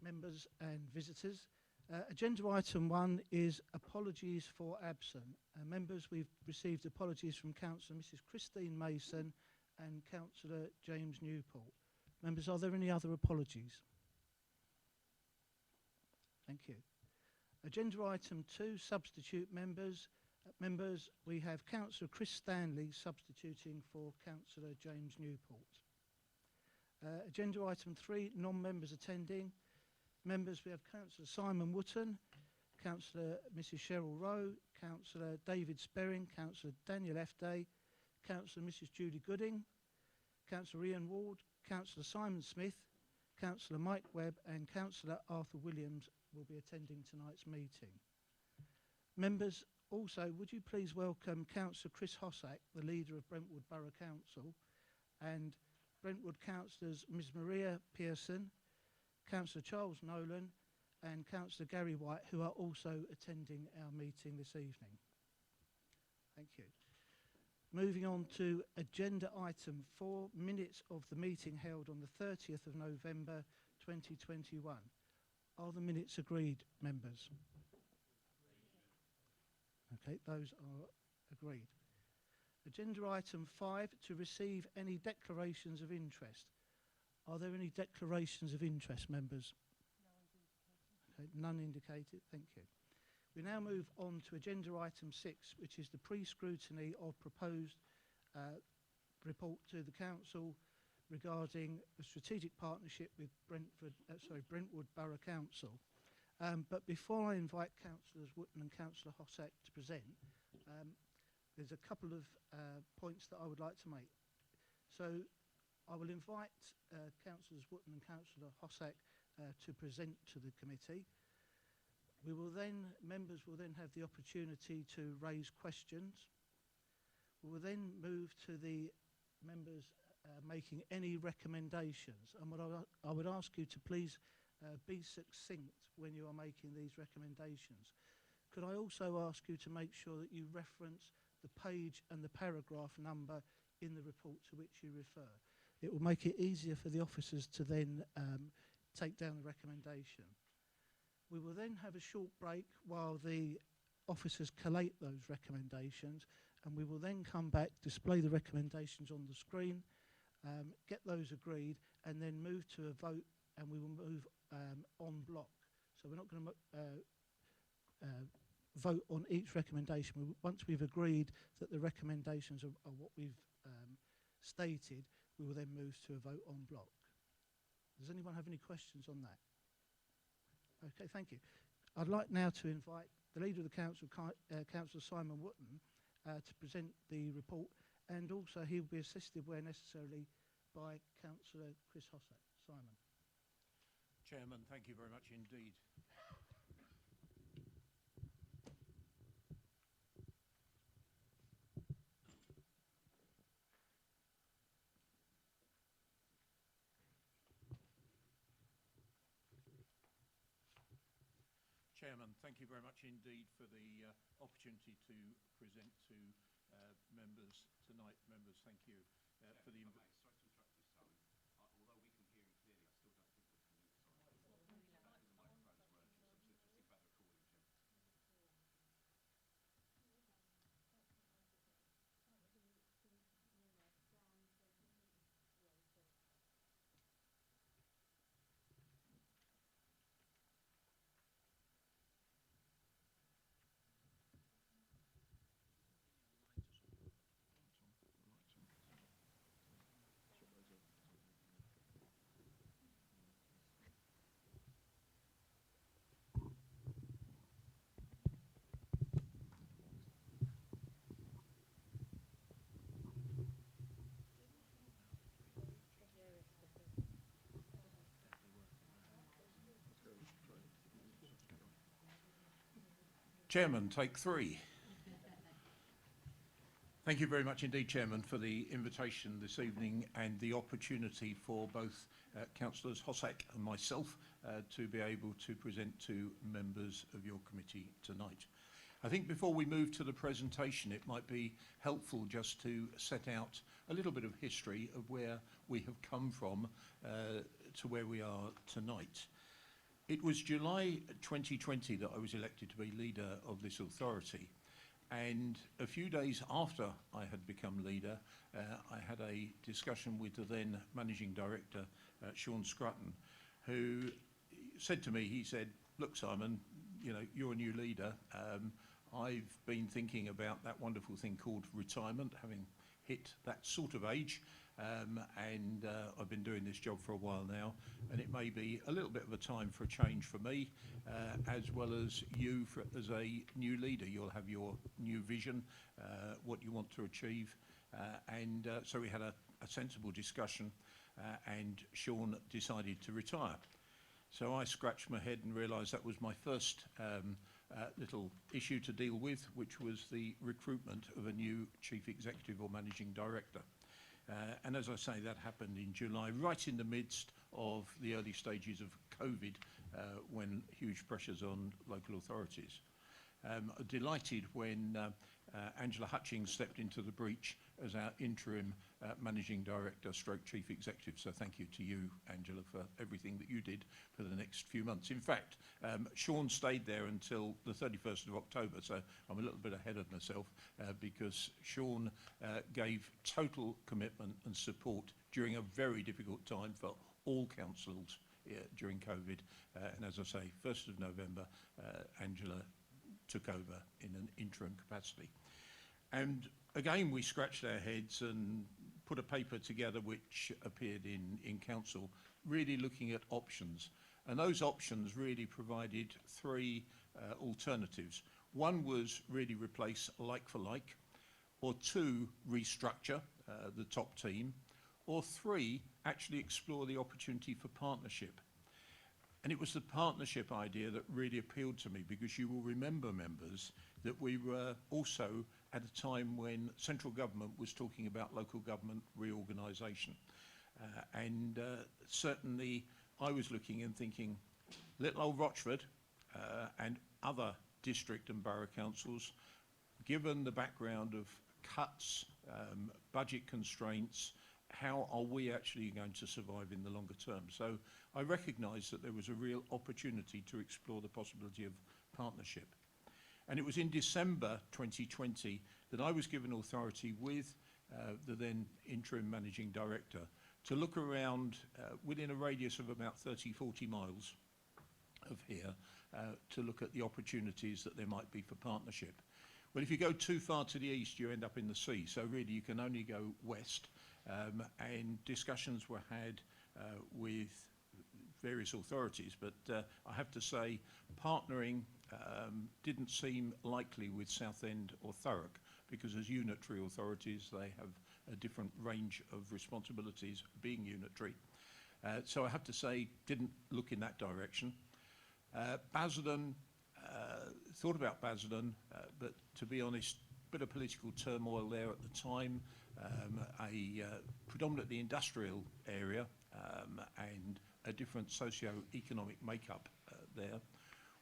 members and visitors. Agenda item 1 is apologies for absent. Members, we've received apologies from Councillor Mrs Christine Mason and Councillor James Newport. Members, are there any other apologies? Thank you. Agenda item 2, substitute members. Members, we have Councillor Chris Stanley substituting for Councillor James Newport. Agenda item 3, non-members attending. Members, we have Councillor Simon Wootton, Councillor Mrs Cheryl Rowe, Councillor David Sperring, Councillor Daniel Efday, Councillor Mrs Judy Gooding, Councillor Ian Ward, Councillor Simon Smith, Councillor Mike Webb and Councillor Arthur Williams will be attending tonight's meeting. Members, also, would you please welcome Councillor Chris Hossack, the leader of Brentwood Borough Council, and Brentwood Councillors Ms Maria Pearson, Councillor Charles Nolan and Councillor Gary White, who are also attending our meeting this evening. Thank you. Moving on to agenda item 4, minutes of the meeting held on the 30th of November 2021. Are the minutes agreed, members? Okay, those are agreed. Agenda item 5, to receive any declarations of interest. Are there any declarations of interest, members? No. Okay, none indicated. Thank you. We now move on to agenda item 6, which is the pre-scrutiny of proposed report to the Council regarding a strategic partnership with Brentwood Borough Council. But before I invite Councillors Wootton and Councillor Hossack to present, there's a couple of points that I would like to make. So I will invite Councillors Wootton and Councillor Hossack to present to the committee. We will then, members will then have the opportunity to raise questions. We will then move to the members making any recommendations. And what I would ask you to please be succinct when you are making these recommendations. Could I also ask you to make sure that you reference the page and the paragraph number in the report to which you refer? It will make it easier for the officers to then take down the recommendation. We will then have a short break while the officers collate those recommendations, and we will then come back, display the recommendations on the screen, get those agreed, and then move to a vote, and we will move en bloc. So we're not going to vote on each recommendation. Once we've agreed that the recommendations are what we've stated, we will then move to a vote en bloc. Does anyone have any questions on that? Okay, thank you. I'd like now to invite the Leader of the Council, Councillor Simon Wootton, to present the report, and also he'll be assisted where necessary by Councillor Chris Hossack. Simon. Chairman, thank you very much indeed. Chairman, thank you very much indeed for the opportunity to present to members tonight. Members, thank you for the invitation. Chairman, take 3. Thank you very much indeed, Chairman, for the invitation this evening and the opportunity for both Councillors Hossack and myself to be able to present to members of your committee tonight. I think before we move to the presentation, it might be helpful just to set out a little bit of history of where we have come from to where we are tonight. It was July 2020 that I was elected to be leader of this authority. And a few days after I had become leader, I had a discussion with the then managing director, Sean Scrutton, who said to me, he said, look, Simon, you know, you're a new leader. I've been thinking about that wonderful thing called retirement, having hit that sort of age. And I've been doing this job for a while now, and it may be a little bit of a time for a change for me, as well as you as a new leader. You'll have your new vision, what you want to achieve, and so we had a sensible discussion, and Sean decided to retire. So I scratched my head and realised that was my first little issue to deal with, which was the recruitment of a new chief executive or managing director. And as I say, that happened in July, right in the midst of the early stages of COVID, when huge pressures on local authorities. Delighted when Angela Hutchings stepped into the breach as our interim managing director stroke chief executive. So thank you to you, Angela, for everything that you did for the next few months. In fact, Sean stayed there until the 31st of October, so I'm a little bit ahead of myself because Sean gave total commitment and support during a very difficult time for all councils during COVID. And as I say, 1st of November, Angela took over in an interim capacity. And again, we scratched our heads and put a paper together which appeared in council, really looking at options. And those options really provided three alternatives. One was really replace like for like, or two, restructure the top team, or three, actually explore the opportunity for partnership. And it was the partnership idea that really appealed to me, because you will remember, members, that we were also at a time when central government was talking about local government reorganisation. And certainly I was looking and thinking, little old Rochford and other district and borough councils, given the background of cuts, budget constraints, how are we actually going to survive in the longer term? So I recognised that there was a real opportunity to explore the possibility of partnership. And it was in December 2020 that I was given authority with the then interim managing director to look around within a radius of about 30, 40 miles of here to look at the opportunities that there might be for partnership. Well, if you go too far to the east, you end up in the sea. So really you can only go west. And discussions were had with various authorities, but I have to say partnering didn't seem likely with Southend or Thurrock, because as unitary authorities they have a different range of responsibilities being unitary. So I have to say didn't look in that direction. Basildon, thought about Basildon, but to be honest, a bit of political turmoil there at the time, a predominantly industrial area and a different socio-economic makeup there,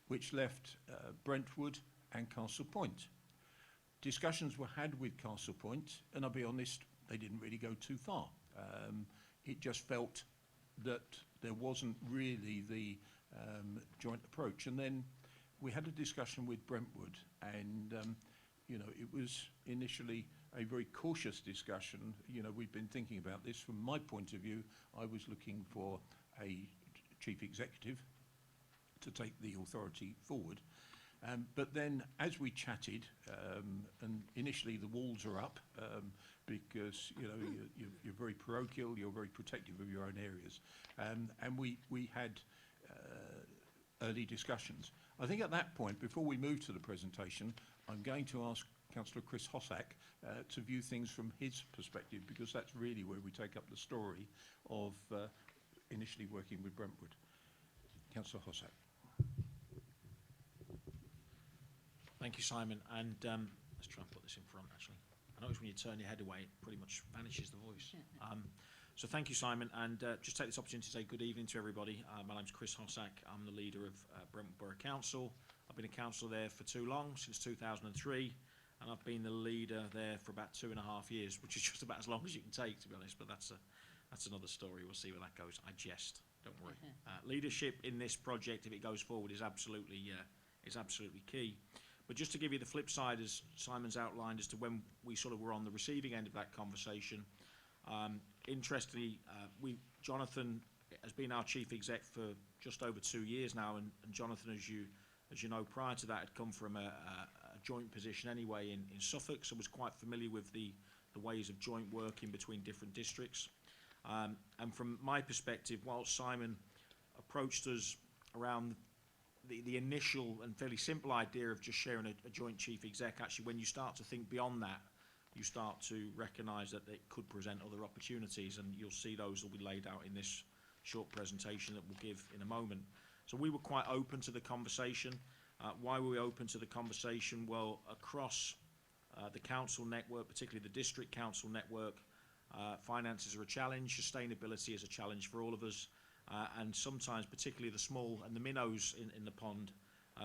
which left Brentwood and Castle Point. Discussions were had with Castle Point, and I'll be honest, they didn't really go too far. It just felt that there wasn't really the joint approach. And then we had a discussion with Brentwood, and you know, it was initially a very cautious discussion. You know, we've been thinking about this. From my point of view, I was looking for a chief executive to take the authority forward. But then as we chatted, and initially the walls are up because, you know, you're very parochial, you're very protective of your own areas. And we had early discussions. I think at that point, before we move to the presentation, I'm going to ask Councillor Chris Hossack to view things from his perspective, because that's really where we take up the story of initially working with Brentwood. Councillor Hossack. Thank you, Simon. And let's try and put this in front, actually. I notice when you turn your head away, it pretty much vanishes the voice. So thank you, Simon. And just take this opportunity to say good evening to everybody. My name's Chris Hossack. I'm the leader of Brentwood Borough Council. I've been a councillor there for too long, since 2003. And I've been the leader there for about 2.5 years, which is just about as long as you can take, to be honest. But that's another story. We'll see where that goes. I jest. Don't worry. Leadership in this project, if it goes forward, is absolutely key. But just to give you the flip side, as Simon's outlined, as to when we sort of were on the receiving end of that conversation, interestingly, Jonathan has been our chief exec for just over 2 years now, and Jonathan, as you know, prior to that, had come from a joint position anyway in Suffolk, so was quite familiar with the ways of joint working between different districts. And from my perspective, whilst Simon approached us around the initial and fairly simple idea of just sharing a joint chief exec, actually when you start to think beyond that, you start to recognise that it could present other opportunities, and you'll see those will be laid out in this short presentation that we'll give in a moment. So we were quite open to the conversation. Why were we open to the conversation? Well, across the council network, particularly the district council network, finances are a challenge, sustainability is a challenge for all of us, and sometimes, particularly the small and the minnows in the pond,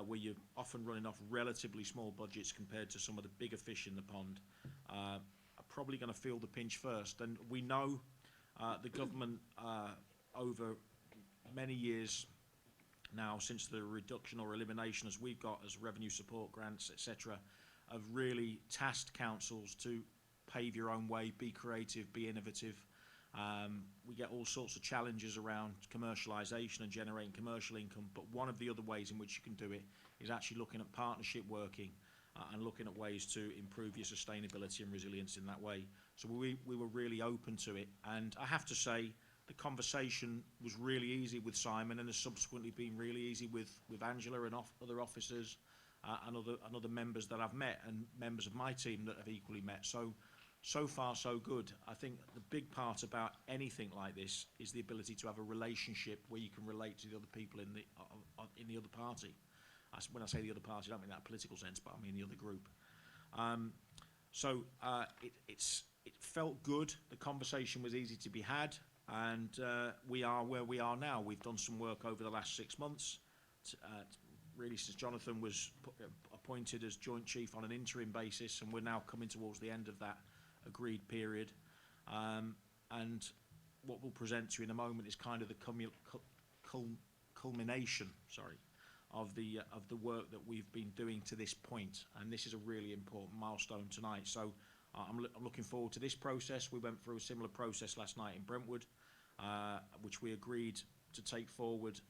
where you're often running off relatively small budgets compared to some of the bigger fish in the pond, are probably going to feel the pinch first. And we know the government over many years now, since the reduction or elimination, as we've got as revenue support grants, etc., have really tasked councils to pave your own way, be creative, be innovative. We get all sorts of challenges around commercialisation and generating commercial income, but one of the other ways in which you can do it is actually looking at partnership working and looking at ways to improve your sustainability and resilience in that way. So we were really open to it, and I have to say the conversation was really easy with Simon, and has subsequently been really easy with Angela and other officers and other members that I've met, and members of my team that have equally met. So far, so good. I think the big part about anything like this is the ability to have a relationship where you can relate to the other people in the other party. When I say the other party, I don't mean that in a political sense, but I mean the other group. It felt good. The conversation was easy to be had, and we are where we are now. We've done some work over the last 6 months, really since Jonathan was appointed as Joint Chief on an interim basis, and we're now coming towards the end of that agreed period, and what we'll present to you in a moment is kind of the culmination, of the work that we've been doing to this point, and this is a really important milestone tonight. So I'm looking forward to this process. We went through a similar process last night in Brentwood, which we agreed to take forward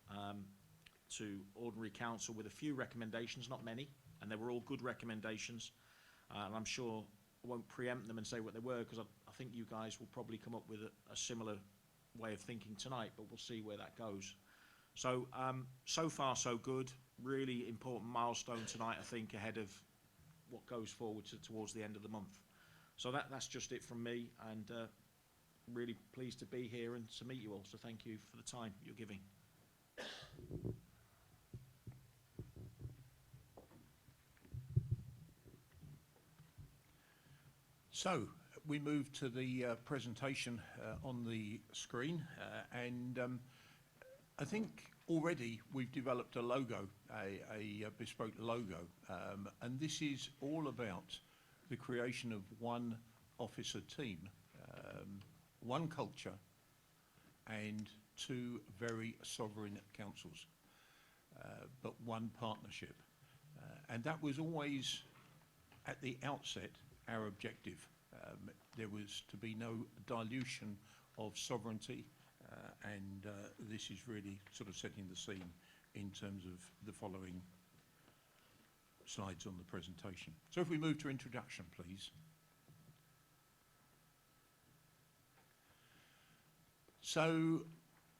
to Ordinary Council with a few recommendations, not many, and they were all good recommendations, and I'm sure I won't preempt them and say what they were, because I think you guys will probably come up with a similar way of thinking tonight, but we'll see where that goes. So, so far so good. Really important milestone tonight, I think, ahead of what goes forward towards the end of the month. So that's just it from me, and really pleased to be here and to meet you all. So thank you for the time you're giving. So we move to the presentation on the screen, and I think already we've developed a logo, a bespoke logo, and this is all about the creation of one officer team, one culture, and two very sovereign councils, but one partnership. And that was always, at the outset, our objective. There was to be no dilution of sovereignty, and this is really sort of setting the scene in terms of the following slides on the presentation. So if we move to introduction, please. So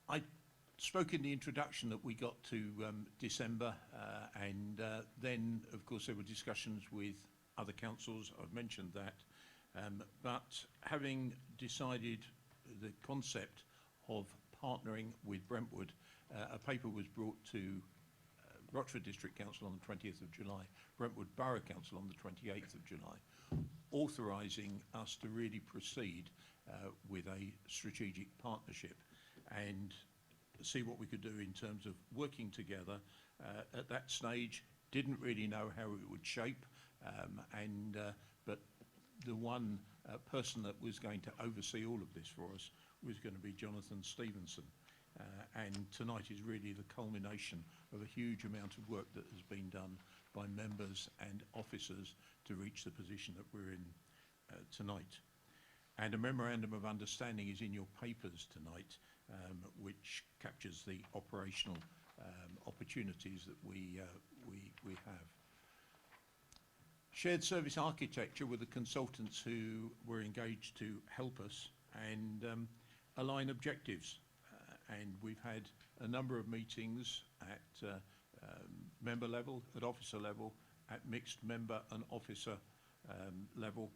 I spoke in the introduction that we got to December, and then, of course, there were discussions with other councils. I've mentioned that. But having decided the concept of partnering with Brentwood, a paper was brought to Rochford District Council on the 20th of July, Brentwood Borough Council on the 28th of July, authorising us to really proceed with a strategic partnership and see what we could do in terms of working together. At that stage, didn't really know how it would shape, but the one person that was going to oversee all of this for us was going to be Jonathan Stevenson. and tonight is really the culmination of a huge amount of work that has been done by members and officers to reach the position that we're in tonight. And a memorandum of understanding is in your papers tonight, which captures the operational opportunities that we have. Shared service architecture with the consultants who were engaged to help us and align objectives. And we've had a number of meetings at member level, at officer level, at mixed member and officer level,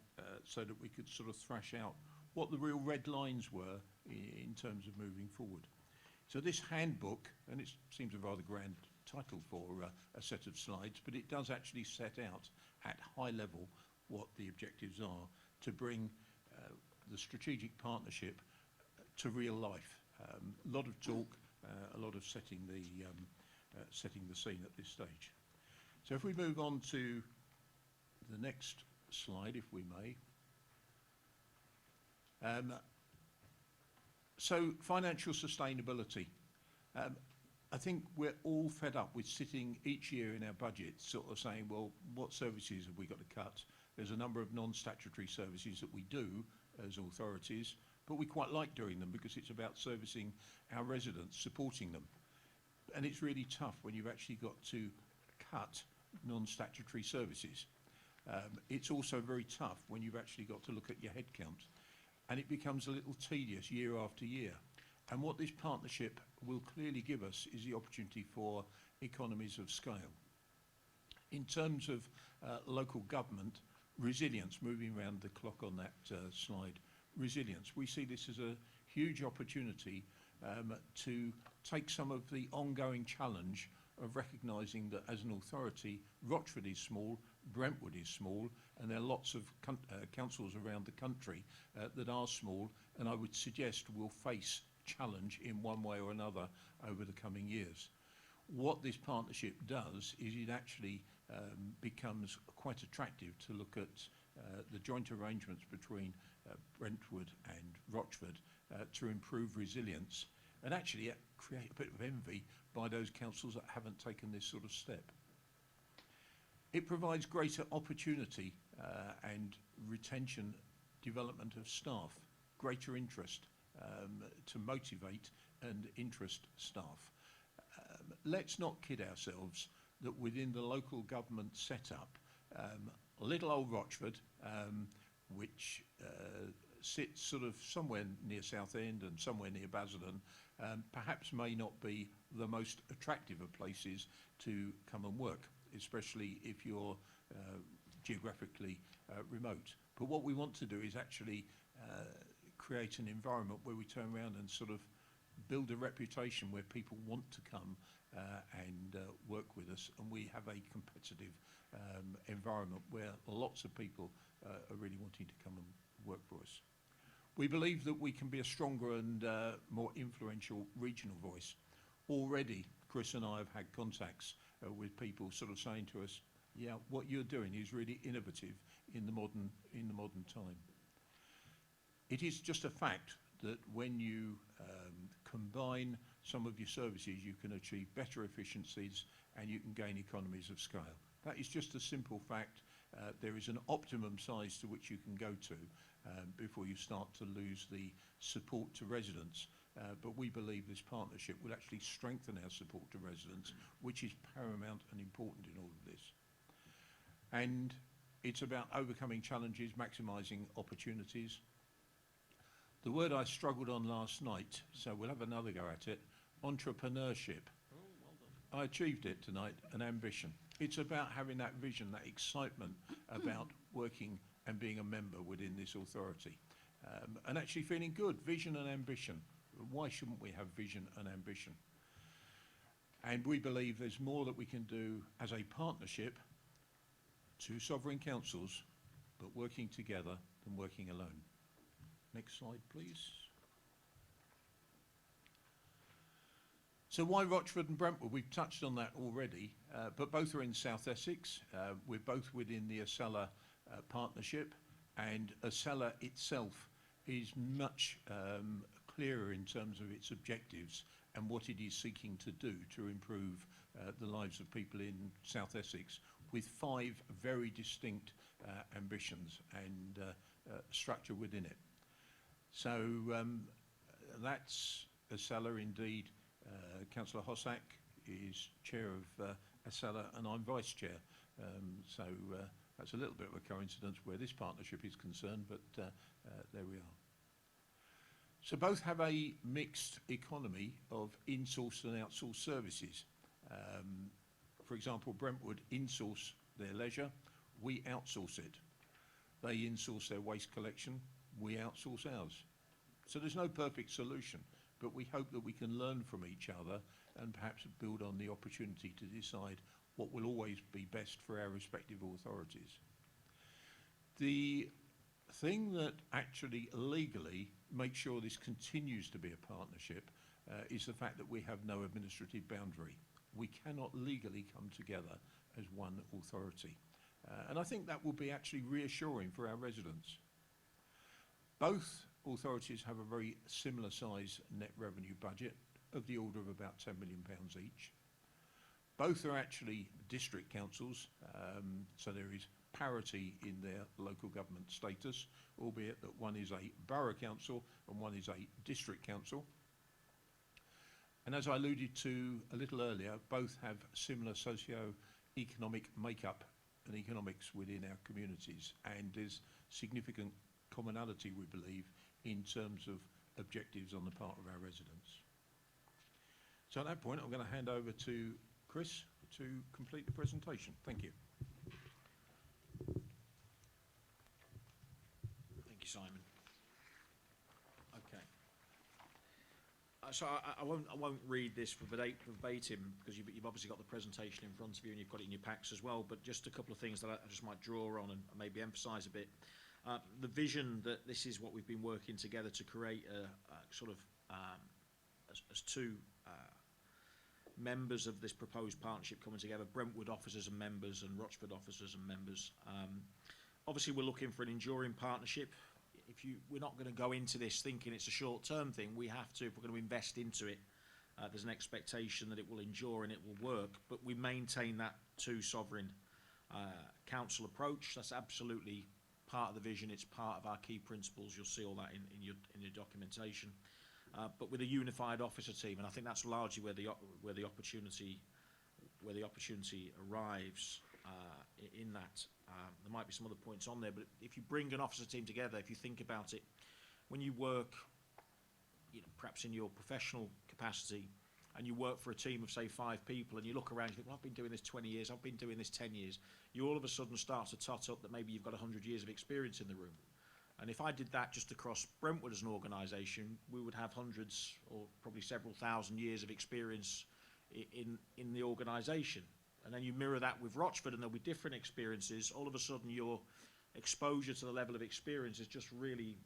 so that we could sort of thrash out what the real red lines were in terms of moving forward. So this handbook, and it seems a rather grand title for a set of slides, but it does actually set out at high level what the objectives are to bring the strategic partnership to real life. A lot of talk, a lot of setting the scene at this stage. So if we move on to the next slide, if we may. So financial sustainability. I think we're all fed up with sitting each year in our budget sort of saying, well, what services have we got to cut? There's a number of non-statutory services that we do as authorities, but we quite like doing them because it's about servicing our residents, supporting them. And it's really tough when you've actually got to cut non-statutory services. It's also very tough when you've actually got to look at your headcount, and it becomes a little tedious year after year. And what this partnership will clearly give us is the opportunity for economies of scale. In terms of local government, resilience, moving around the clock on that slide, resilience, we see this as a huge opportunity to take some of the ongoing challenge of recognising that as an authority, Rochford is small, Brentwood is small, and there are lots of councils around the country that are small, and I would suggest will face challenge in one way or another over the coming years. What this partnership does is it actually becomes quite attractive to look at the joint arrangements between Brentwood and Rochford to improve resilience, and actually create a bit of envy by those councils that haven't taken this sort of step. It provides greater opportunity and retention, development of staff, greater interest to motivate and interest staff. Let's not kid ourselves that within the local government setup, little old Rochford, which sits sort of somewhere near Southend and somewhere near Basildon, perhaps may not be the most attractive of places to come and work, especially if you're geographically remote. But what we want to do is actually create an environment where we turn around and sort of build a reputation where people want to come and work with us, and we have a competitive environment where lots of people are really wanting to come and work for us. We believe that we can be a stronger and more influential regional voice. Already, Chris and I have had contacts with people sort of saying to us, yeah, what you're doing is really innovative in the modern time. It is just a fact that when you combine some of your services, you can achieve better efficiencies and you can gain economies of scale. That is just a simple fact. There is an optimum size to which you can go to before you start to lose the support to residents. But we believe this partnership will actually strengthen our support to residents, which is paramount and important in all of this. And it's about overcoming challenges, maximising opportunities. The word I struggled on last night, so we'll have another go at it, entrepreneurship. Oh, well done. I achieved it tonight, an ambition. It's about having that vision, that excitement about working and being a member within this authority. And actually feeling good, vision and ambition. Why shouldn't we have vision and ambition? And we believe there's more that we can do as a partnership, two sovereign councils, but working together than working alone. Next slide, please. So why Rochford and Brentwood? We've touched on that already, but both are in South Essex. We're both within the Acela partnership, and Acela itself is much clearer in terms of its objectives and what it is seeking to do to improve the lives of people in South Essex, with 5 very distinct ambitions and structure within it. So that's ASALA indeed. Councillor Hossack is chair of ASALA and I'm vice chair. So that's a little bit of a coincidence where this partnership is concerned, but there we are. So both have a mixed economy of in-sourced and outsourced services. For example, Brentwood in-source their leisure, we outsource it. They in-source their waste collection, we outsource ours. So there's no perfect solution, but we hope that we can learn from each other and perhaps build on the opportunity to decide what will always be best for our respective authorities. The thing that actually legally makes sure this continues to be a partnership is the fact that we have no administrative boundary. We cannot legally come together as one authority. And I think that will be actually reassuring for our residents. Both authorities have a very similar size net revenue budget of the order of about £10 million each. Both are actually district councils, so there is parity in their local government status, albeit that one is a borough council and one is a district council. And as I alluded to a little earlier, both have similar socio-economic makeup and economics within our communities, and there's significant commonality, we believe, in terms of objectives on the part of our residents. So at that point, I'm going to hand over to Chris to complete the presentation. Thank you. Thank you, Simon. Okay. So I won't read this verbatim because you've obviously got the presentation in front of you and you've got it in your packs as well, but just a couple of things that I just might draw on and maybe emphasise a bit. The vision that this is what we've been working together to create a sort of as two members of this proposed partnership coming together, Brentwood officers and members and Rochford officers and members. Obviously we're looking for an enduring partnership. We're not going to go into this thinking it's a short-term thing. We have to, if we're going to invest into it, there's an expectation that it will endure and it will work, but we maintain that two sovereign council approach. That's absolutely part of the vision. It's part of our key principles. You'll see all that in your documentation. But with a unified officer team, and I think that's largely where the opportunity arrives in that. There might be some other points on there, but if you bring an officer team together, if you think about it, when you work, perhaps in your professional capacity, and you work for a team of, say, 5 people, and you look around, you think, well, I've been doing this 20 years, I've been doing this 10 years, you all of a sudden start to tot up that maybe you've got 100 years of experience in the room. And if I did that just across Brentwood as an organisation, we would have hundreds or probably several thousand years of experience in the organisation. And then you mirror that with Rochford and there'll be different experiences. All of a sudden your exposure to the level of experience is just really,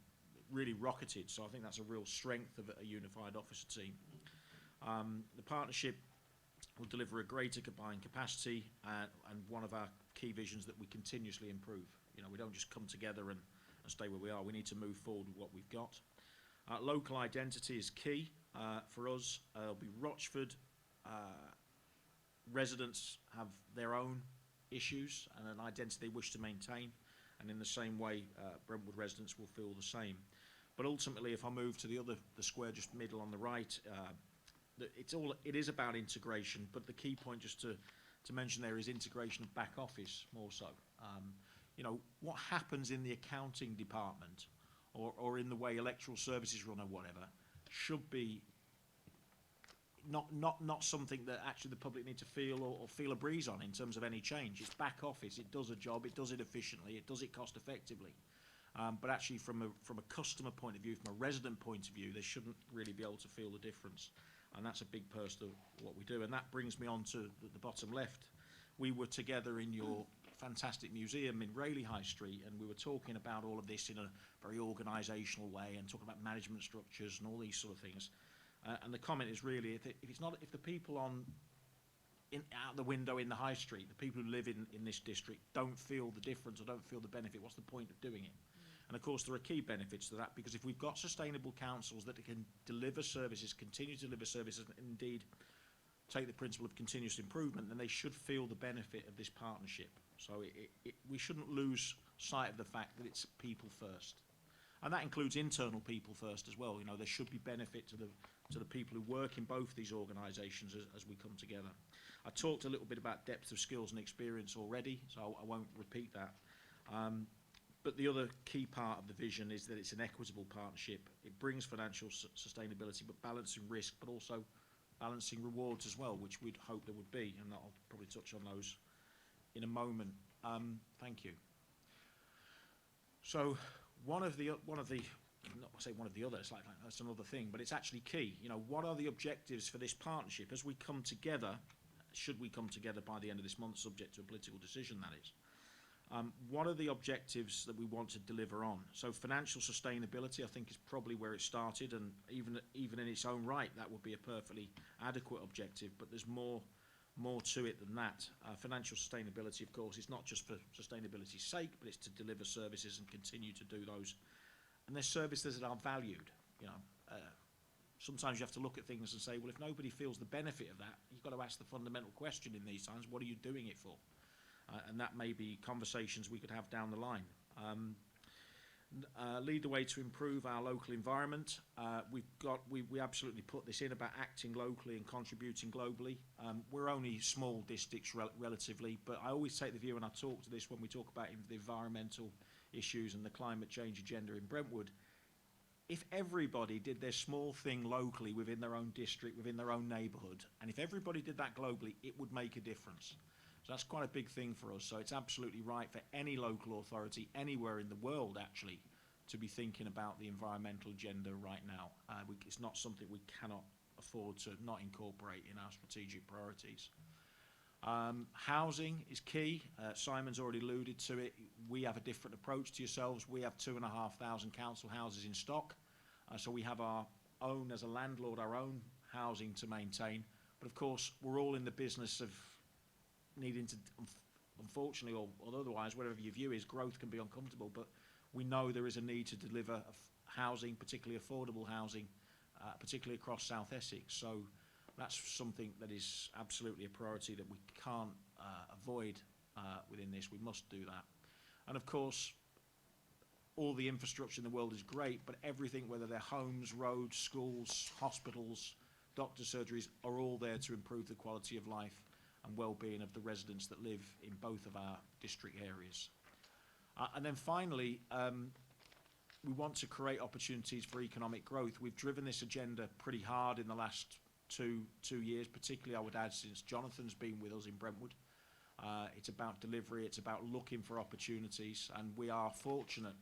really rocketed. So I think that's a real strength of a unified officer team. The partnership will deliver a greater combined capacity and one of our key visions that we continuously improve. We don't just come together and stay where we are. We need to move forward with what we've got. Local identity is key for us. It'll be Rochford. Residents have their own issues and an identity they wish to maintain, and in the same way Brentwood residents will feel the same. But ultimately, if I move to the square just middle on the right, it is about integration, but the key point just to mention there is integration of back office more so. What happens in the accounting department or in the way electoral services run or whatever should be not something that actually the public need to feel or feel a breeze on in terms of any change. It's back office. It does a job. It does it efficiently. It does it cost effectively. But actually, from a customer point of view, from a resident point of view, they shouldn't really be able to feel the difference. And that's a big part of what we do. And that brings me on to the bottom left. We were together in your fantastic museum in Rayleigh High Street, and we were talking about all of this in a very organisational way and talking about management structures and all these sort of things. And the comment is really, if the people out the window in the high street, the people who live in this district don't feel the difference or don't feel the benefit, what's the point of doing it? And of course, there are key benefits to that, because if we've got sustainable councils that can deliver services, continue to deliver services, and indeed take the principle of continuous improvement, then they should feel the benefit of this partnership. So we shouldn't lose sight of the fact that it's people first. And that includes internal people first as well. You know, there should be benefit to the people who work in both these organisations as we come together. I talked a little bit about depth of skills and experience already, so I won't repeat that. But the other key part of the vision is that it's an equitable partnership. It brings financial sustainability, but balancing risk, but also balancing rewards as well, which we'd hope there would be, and I'll probably touch on those in a moment. Thank you. So one of the not say one of the others, like that's another thing, but it's actually key. You know, what are the objectives for this partnership as we come together? Should we come together by the end of this month, subject to a political decision, that is. What are the objectives that we want to deliver on? So financial sustainability, I think, is probably where it started, and even in its own right, that would be a perfectly adequate objective, but there's more to it than that. Financial sustainability, of course, is not just for sustainability's sake, but it's to deliver services and continue to do those. And there's services that are valued. You know, sometimes you have to look at things and say, well, if nobody feels the benefit of that, you've got to ask the fundamental question in these times: what are you doing it for? And that may be conversations we could have down the line. Lead the way to improve our local environment. We absolutely put this in about acting locally and contributing globally. We're only small districts relatively, but I always take the view, and I talk to this when we talk about the environmental issues and the climate change agenda in Brentwood. If everybody did their small thing locally within their own district, within their own neighbourhood, and if everybody did that globally, it would make a difference. So that's quite a big thing for us. So it's absolutely right for any local authority anywhere in the world, actually, to be thinking about the environmental agenda right now. It's not something we cannot afford to not incorporate in our strategic priorities. Housing is key. Simon's already alluded to it. We have a different approach to yourselves. We have 2,500 council houses in stock. So we have our own, as a landlord, our own housing to maintain. But of course, we're all in the business of needing to, unfortunately, or otherwise, whatever your view is, growth can be uncomfortable, but we know there is a need to deliver housing, particularly affordable housing, particularly across South Essex. So that's something that is absolutely a priority that we can't avoid within this. We must do that. And of course, all the infrastructure in the world is great, but everything, whether they're homes, roads, schools, hospitals, doctor surgeries, are all there to improve the quality of life and well-being of the residents that live in both of our district areas. And then finally, we want to create opportunities for economic growth. We've driven this agenda pretty hard in the last two years, particularly, I would add, since Jonathan's been with us in Brentwood. It's about delivery, it's about looking for opportunities, and we are fortunate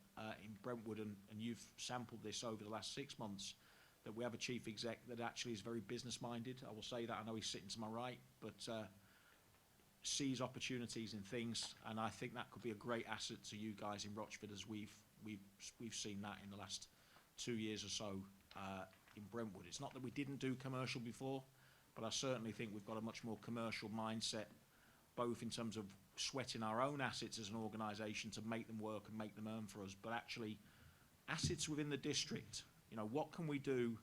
in Brentwood, and you've sampled this over the last 6 months, that we have a chief exec that actually is very business-minded. I will say that. I know he's sitting to my right, but sees opportunities in things, and I think that could be a great asset to you guys in Rochford, as we've seen that in the last 2 years or so in Brentwood. It's not that we didn't do commercial before, but I certainly think we've got a much more commercial mindset, both in terms of sweating our own assets as an organisation to make them work and make them earn for us, but actually assets within the district. You know, what can we do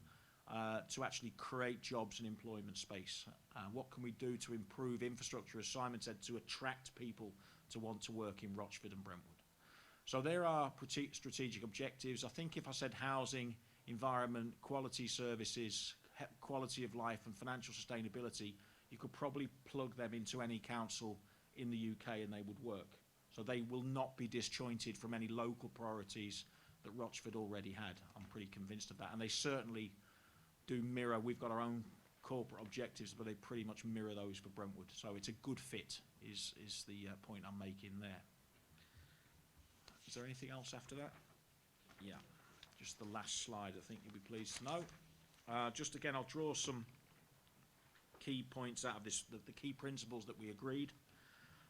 to actually create jobs and employment space? What can we do to improve infrastructure, as Simon said, to attract people to want to work in Rochford and Brentwood? So there are strategic objectives. I think if I said housing, environment, quality services, quality of life and financial sustainability, you could probably plug them into any council in the UK and they would work. So they will not be disjointed from any local priorities that Rochford already had. I'm pretty convinced of that. And they certainly do mirror. We've got our own corporate objectives, but they pretty much mirror those for Brentwood. So it's a good fit is the point I'm making there. Is there anything else after that? Yeah, just the last slide, I think you'll be pleased to know. Just again, I'll draw some key points out of this, the key principles that we agreed.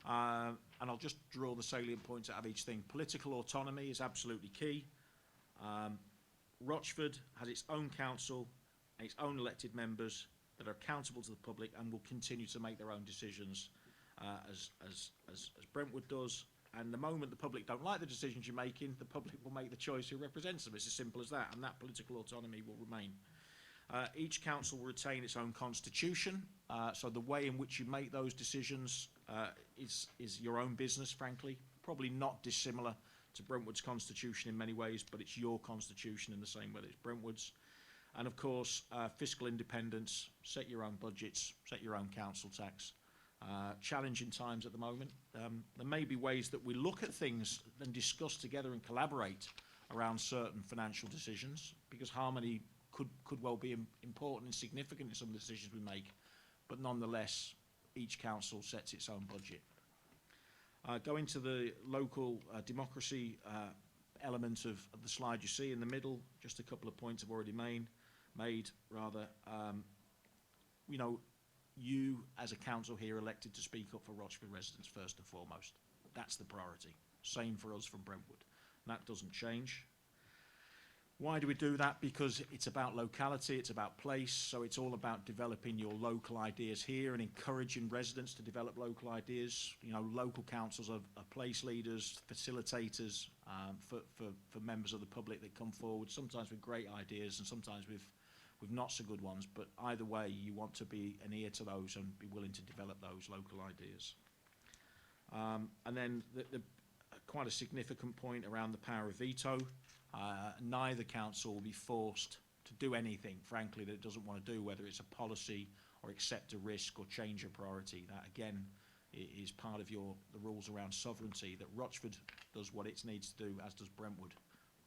And I'll just draw the salient points out of each thing. Political autonomy is absolutely key. Rochford has its own council and its own elected members that are accountable to the public and will continue to make their own decisions as Brentwood does. And the moment the public don't like the decisions you're making, the public will make the choice who represents them. It's as simple as that, and that political autonomy will remain. Each council will retain its own constitution, so the way in which you make those decisions is your own business, frankly. Probably not dissimilar to Brentwood's constitution in many ways, but it's your constitution in the same way that it's Brentwood's. And of course, fiscal independence, set your own budgets, set your own council tax. Challenging times at the moment. There may be ways that we look at things and discuss together and collaborate around certain financial decisions, because harmony could well be important and significant in some of the decisions we make, but nonetheless, each council sets its own budget. Going to the local democracy element of the slide you see in the middle, just a couple of points I've already made. You know, you as a council here elected to speak up for Rochford residents first and foremost. That's the priority. Same for us from Brentwood. That doesn't change. Why do we do that? Because it's about locality, it's about place, so it's all about developing your local ideas here and encouraging residents to develop local ideas. You know, local councils are place leaders, facilitators for members of the public that come forward, sometimes with great ideas and sometimes with not so good ones, but either way you want to be an ear to those and be willing to develop those local ideas. And then quite a significant point around the power of veto. Neither council will be forced to do anything, frankly, that it doesn't want to do, whether it's a policy or accept a risk or change a priority. That, again, is part of the rules around sovereignty, that Rochford does what it needs to do, as does Brentwood.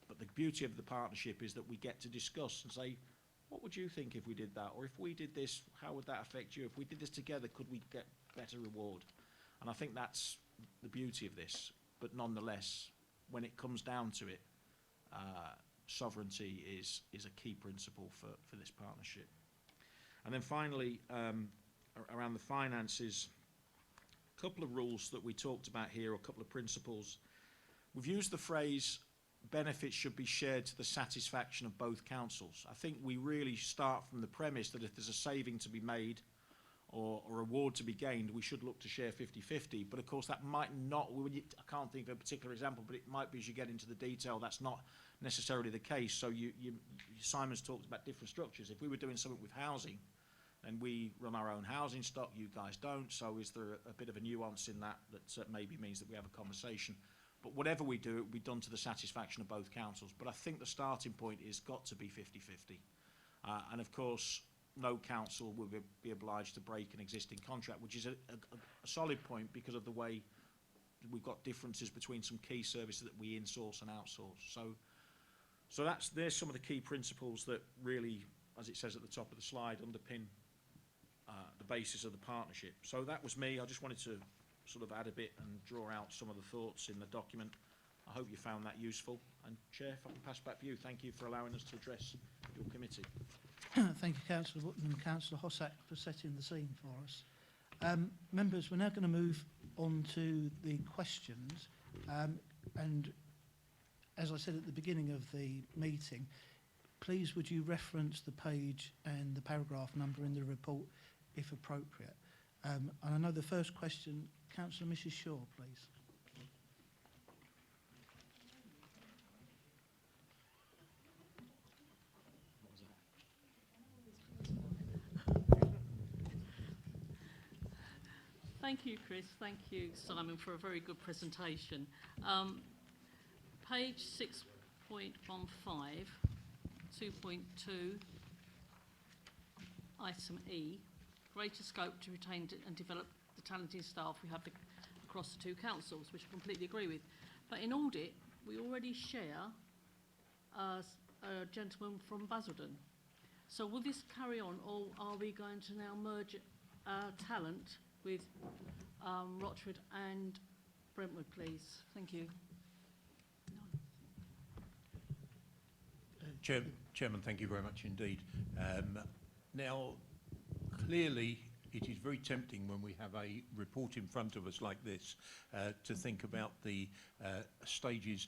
But the beauty of the partnership is that we get to discuss and say, what would you think if we did that? Or if we did this, how would that affect you? If we did this together, could we get better reward? And I think that's the beauty of this. But nonetheless, when it comes down to it, sovereignty is a key principle for this partnership. And then finally, around the finances, a couple of rules that we talked about here, or a couple of principles. We've used the phrase, benefits should be shared to the satisfaction of both councils. I think we really start from the premise that if there's a saving to be made or a reward to be gained, we should look to share 50-50. But of course that might not, I can't think of a particular example, but it might be as you get into the detail, that's not necessarily the case. So Simon's talked about different structures. If we were doing something with housing, and we run our own housing stock, you guys don't, so is there a bit of a nuance in that maybe means that we have a conversation? But whatever we do, it will be done to the satisfaction of both councils. But I think the starting point is got to be 50-50. And of course, no council will be obliged to break an existing contract, which is a solid point because of the way we've got differences between some key services that we insource and outsource. So there's some of the key principles that really, as it says at the top of the slide, underpin the basis of the partnership. So that was me. I just wanted to sort of add a bit and draw out some of the thoughts in the document. I hope you found that useful. And Chair, if I can pass back to you, thank you for allowing us to address your committee. Thank you, Councillor Wootton and Councillor Hossack, for setting the scene for us. Members, we're now going to move on to the questions. And as I said at the beginning of the meeting, please would you reference the page and the paragraph number in the report if appropriate. And I know the first question, Councillor Mrs Shaw, please. Thank you, Chris. Thank you, Simon, for a very good presentation. Page 6.15, 2.2, item E, greater scope to retain and develop the talented staff we have across the two councils, which I completely agree with. But in audit, we already share a gentleman from Basildon. So will this carry on, or are we going to now merge talent with Rochford and Brentwood, please? Thank you. Chairman, thank you very much indeed. Now, clearly, it is very tempting when we have a report in front of us like this to think about the stages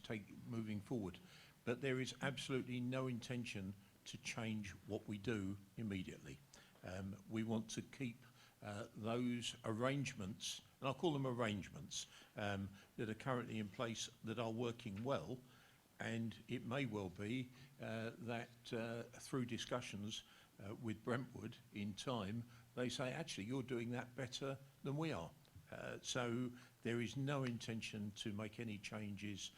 moving forward. But there is absolutely no intention to change what we do immediately. We want to keep those arrangements, and I'll call them arrangements, that are currently in place that are working well, and it may well be that through discussions with Brentwood in time, they say, actually, you're doing that better than we are. So there is no intention to make any changes.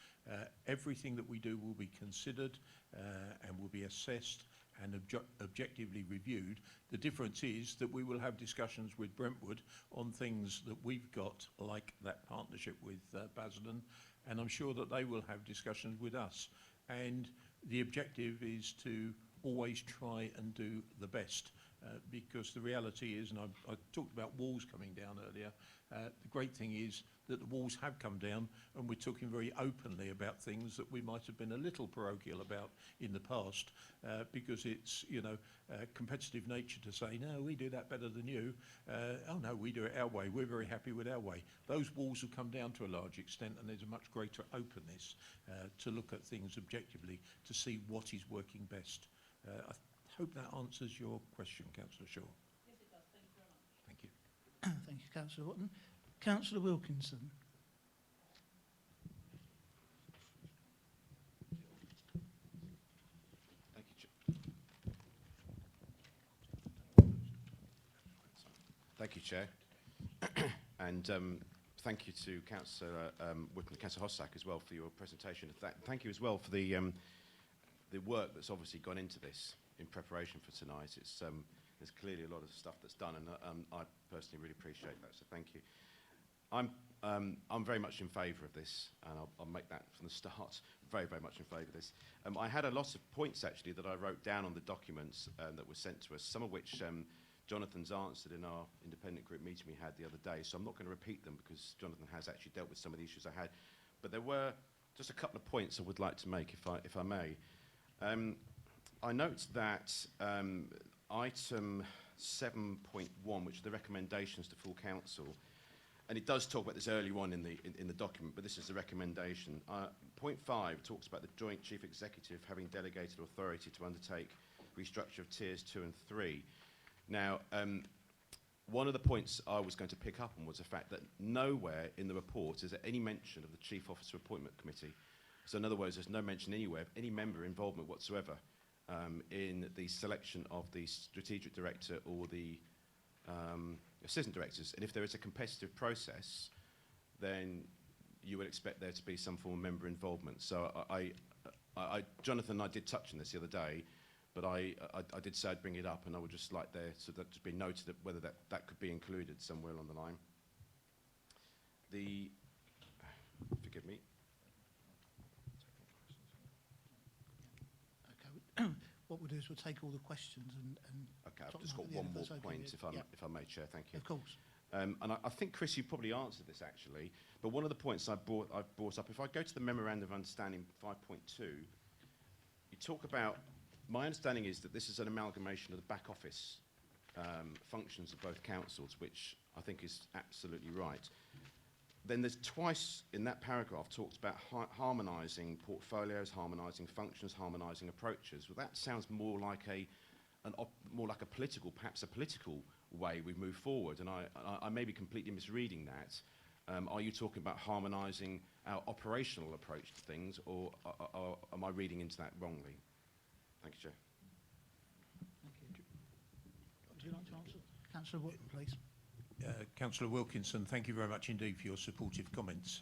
Everything that we do will be considered and will be assessed and objectively reviewed. The difference is that we will have discussions with Brentwood on things that we've got, like that partnership with Basildon, and I'm sure that they will have discussions with us. And the objective is to always try and do the best, because the reality is, and I talked about walls coming down earlier, the great thing is that the walls have come down, and we're talking very openly about things that we might have been a little parochial about in the past, because it's, you know, competitive nature to say, no, we do that better than you. Oh no, we do it our way. We're very happy with our way. Those walls have come down to a large extent, and there's a much greater openness to look at things objectively to see what is working best. I hope that answers your question, Councillor Shaw. Yes, it does. Thank you very much. Thank you. Thank you, Councillor Watton. Councillor Wilkinson. Thank you, Thank you, Chair. And thank you to Councillor Whitman, Councillor Hossack as well for your presentation. Thank you as well for the work that's obviously gone into this in preparation for tonight. It's there's clearly a lot of stuff that's done, and I personally really appreciate that. So thank you. I'm very much in favour of this, and I'll make that from the start. Very, very much in favour of this. I had a lot of points actually that I wrote down on the documents that were sent to us. Some of which Jonathan's answered in our independent group meeting we had the other day. So I'm not going to repeat them because Jonathan has actually dealt with some of the issues I had. But there were just a couple of points I would like to make, if I may. I note that item 7.1, which are the recommendations to full council, and it does talk about this earlier on in the document, but this is the recommendation. Point 5 talks about the Joint Chief Executive having delegated authority to undertake restructure of tiers 2 and 3. Now, one of the points I was going to pick up on was the fact that nowhere in the report is there any mention of the Chief Officer Appointment Committee. So in other words, there's no mention anywhere of any member involvement whatsoever in the selection of the strategic director or the assistant directors. And if there is a competitive process, then you would expect there to be some form of member involvement. So Jonathan and I did touch on this the other day, but I did say I'd bring it up, and I would just like there so that to be noted that whether that could be included somewhere along the line. Forgive me. Okay. What we'll do is we'll take all the questions and Okay, I've top just them got up at the one end, more if that's point, okay. if I may, Chair. Thank you. Of course. And I think, Chris, you probably answered this actually, but one of the points I've brought up, if I go to the Memorandum of Understanding 5.2, you talk about, my understanding is that this is an amalgamation of the back office functions of both councils, which I think is absolutely right. Then there's twice in that paragraph talks about harmonising portfolios, harmonising functions, harmonising approaches. Well, that sounds more like more like a political, perhaps a political way we move forward, and I may be completely misreading that. Are you talking about harmonising our operational approach to things, or am I reading into that wrongly? Thank you, Chair. Thank you. Would you like to answer? Councillor Watton, please. Councillor Wilkinson, thank you very much indeed for your supportive comments.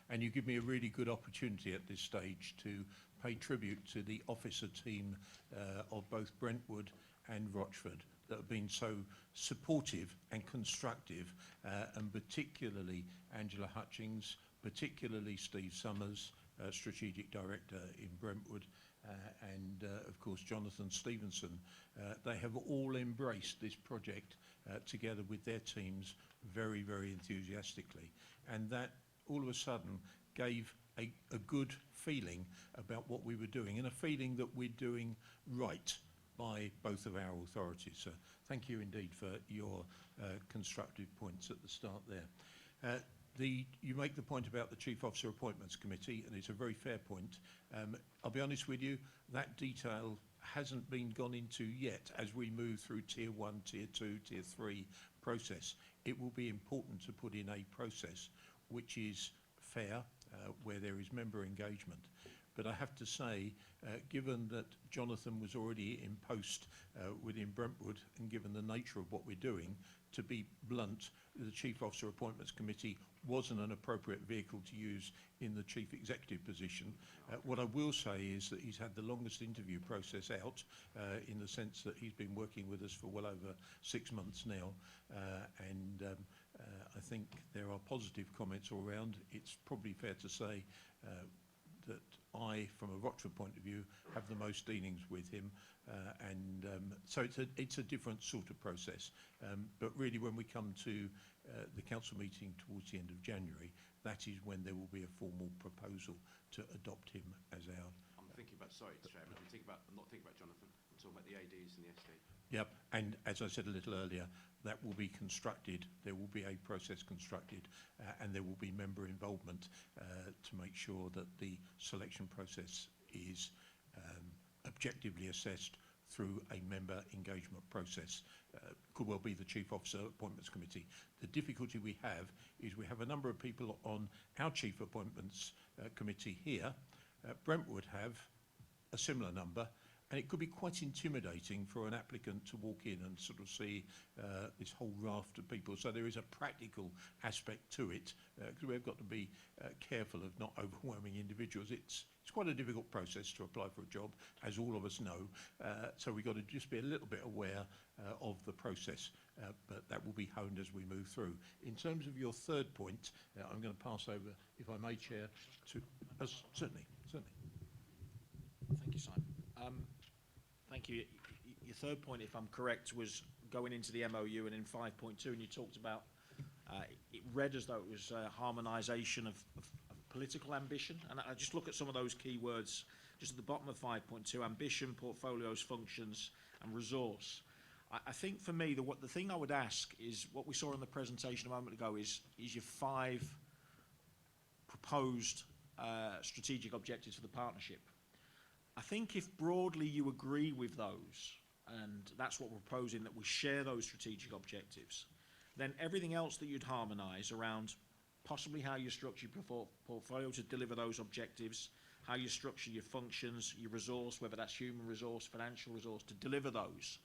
And you give me a really good opportunity at this stage to pay tribute to the officer team of both Brentwood and Rochford that have been so supportive and constructive, and particularly Angela Hutchings, particularly Steve Summers, Strategic Director in Brentwood, and of course Jonathan Stevenson. They have all embraced this project together with their teams very, very enthusiastically, and that all of a sudden gave a good feeling about what we were doing, and a feeling that we're doing right by both of our authorities. So thank you indeed for your constructive points at the start there. You make the point about the Chief Officer Appointments Committee, and it's a very fair point. I'll be honest with you, that detail hasn't been gone into yet as we move through Tier 1, Tier 2, Tier 3 process. It will be important to put in a process which is fair, where there is member engagement. But I have to say, given that Jonathan was already in post within Brentwood, and given the nature of what we're doing, to be blunt, the Chief Officer Appointments Committee wasn't an appropriate vehicle to use in the Chief Executive position. What I will say is that he's had the longest interview process out, in the sense that he's been working with us for well over 6 months now, and I think there are positive comments all around. It's probably fair to say that I, from a Rochford point of view, have the most dealings with him, so it's a different sort of process. But really, when we come to the council meeting towards the end of January, that is when there will be a formal proposal to adopt him as our. I'm thinking about, sorry, Chairman, I'm not thinking about Jonathan, I'm talking about the ADs and the SD. Yep, and as I said a little earlier, that will be constructed, there will be a process constructed, and there will be member involvement to make sure that the selection process is objectively assessed through a member engagement process. Could well be the Chief Officer Appointments Committee. The difficulty we have is we have a number of people on our Chief Appointments Committee here. Brentwood have a similar number, and it could be quite intimidating for an applicant to walk in and sort of see this whole raft of people. So there is a practical aspect to it, because we've got to be careful of not overwhelming individuals. It's quite a difficult process to apply for a job, as all of us know. So we've got to just be a little bit aware of the process, but that will be honed as we move through. In terms of your third point, I'm going to pass over, if I may, Chair, to certainly. Thank you, Simon. Thank you. Your third point, if I'm correct, was going into the MOU, and in 5.2, and you talked about, it read as though it was harmonisation of political ambition. And I just look at some of those key words just at the bottom of 5.2, ambition, portfolios, functions, and resource. I think for me, the thing I would ask is what we saw in the presentation a moment ago is your 5 proposed strategic objectives for the partnership. I think if broadly you agree with those, and that's what we're proposing, that we share those strategic objectives, then everything else that you'd harmonise around possibly how you structure your portfolio to deliver those objectives, how you structure your functions, your resource, whether that's human resource, financial resource, to deliver those,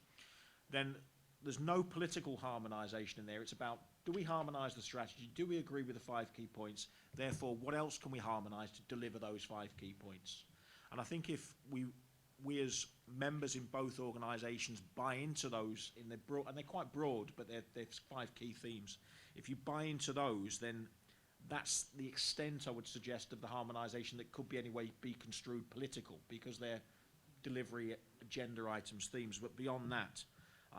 then there's no political harmonisation in there. It's about, do we harmonise the strategy? Do we agree with the 5 key points? Therefore, what else can we harmonise to deliver those 5 key points? And I think if we as members in both organisations buy into those, and they're quite broad, but they're 5 key themes. If you buy into those, then that's the extent, I would suggest, of the harmonisation that could be anyway be construed political, because they're delivery, agenda items, themes. But beyond that,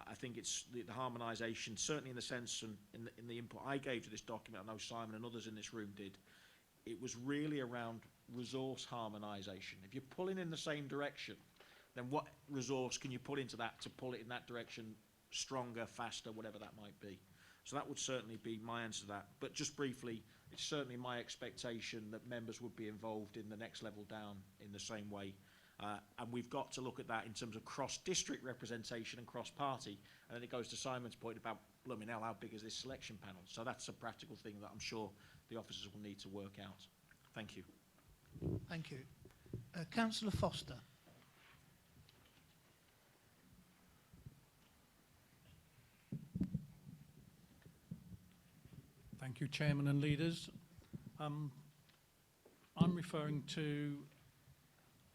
I think it's the harmonisation, certainly in the sense and in the input I gave to this document, I know Simon and others in this room did, it was really around resource harmonisation. If you're pulling in the same direction, then what resource can you put into that to pull it in that direction stronger, faster, whatever that might be? So that would certainly be my answer to that. But just briefly, it's certainly my expectation that members would be involved in the next level down in the same way. And we've got to look at that in terms of cross-district representation and cross-party. And then it goes to Simon's point about, blooming hell, how big is this selection panel? So that's a practical thing that I'm sure the officers will need to work out. Thank you. Thank you. Councillor Foster. Thank you, Chairman and leaders. I'm referring to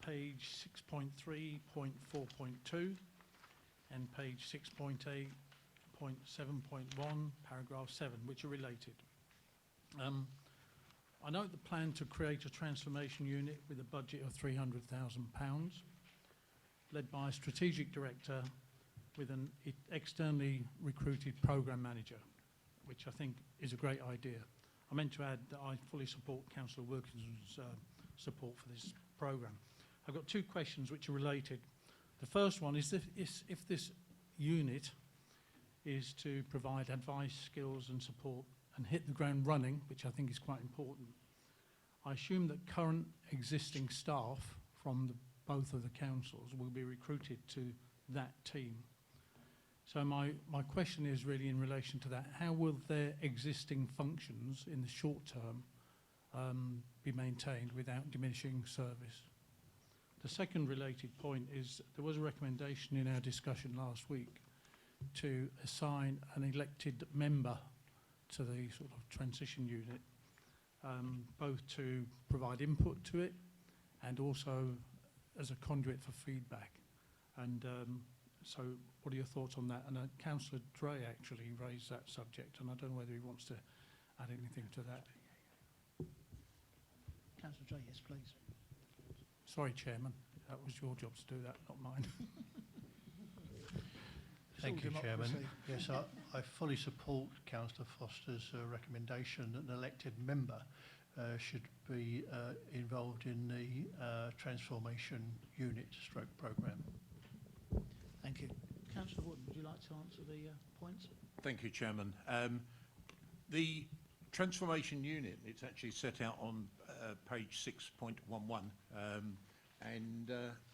page 6.3.4.2 and page 6.8.7.1, paragraph 7, which are related. I note the plan to create a transformation unit with a budget of £300,000, led by a strategic director with an externally recruited programme manager, which I think is a great idea. I meant to add that I fully support Councillor Wilkinson's support for this programme. I've got 2 questions which are related. The first one is if this unit is to provide advice, skills and support and hit the ground running, which I think is quite important, I assume that current existing staff from both of the councils will be recruited to that team. So my question is really in relation to that. How will their existing functions in the short term be maintained without diminishing service? The second related point is there was a recommendation in our discussion last week to assign an elected member to the sort of transition unit, both to provide input to it and also as a conduit for feedback. And so what are your thoughts on that? And Councillor Dre actually raised that subject, and I don't know whether he wants to add anything to that. Councillor Dre, yes, please. Sorry, Chairman, that was your job to do that, not mine. Thank you, It's all Chairman. democracy. Yes, I fully support Councillor Foster's recommendation that an elected member should be involved in the transformation unit stroke programme. Thank you. Councillor Wooden, would you like to answer the points? Thank you, Chairman. The transformation unit, it's actually set out on page 6.11, and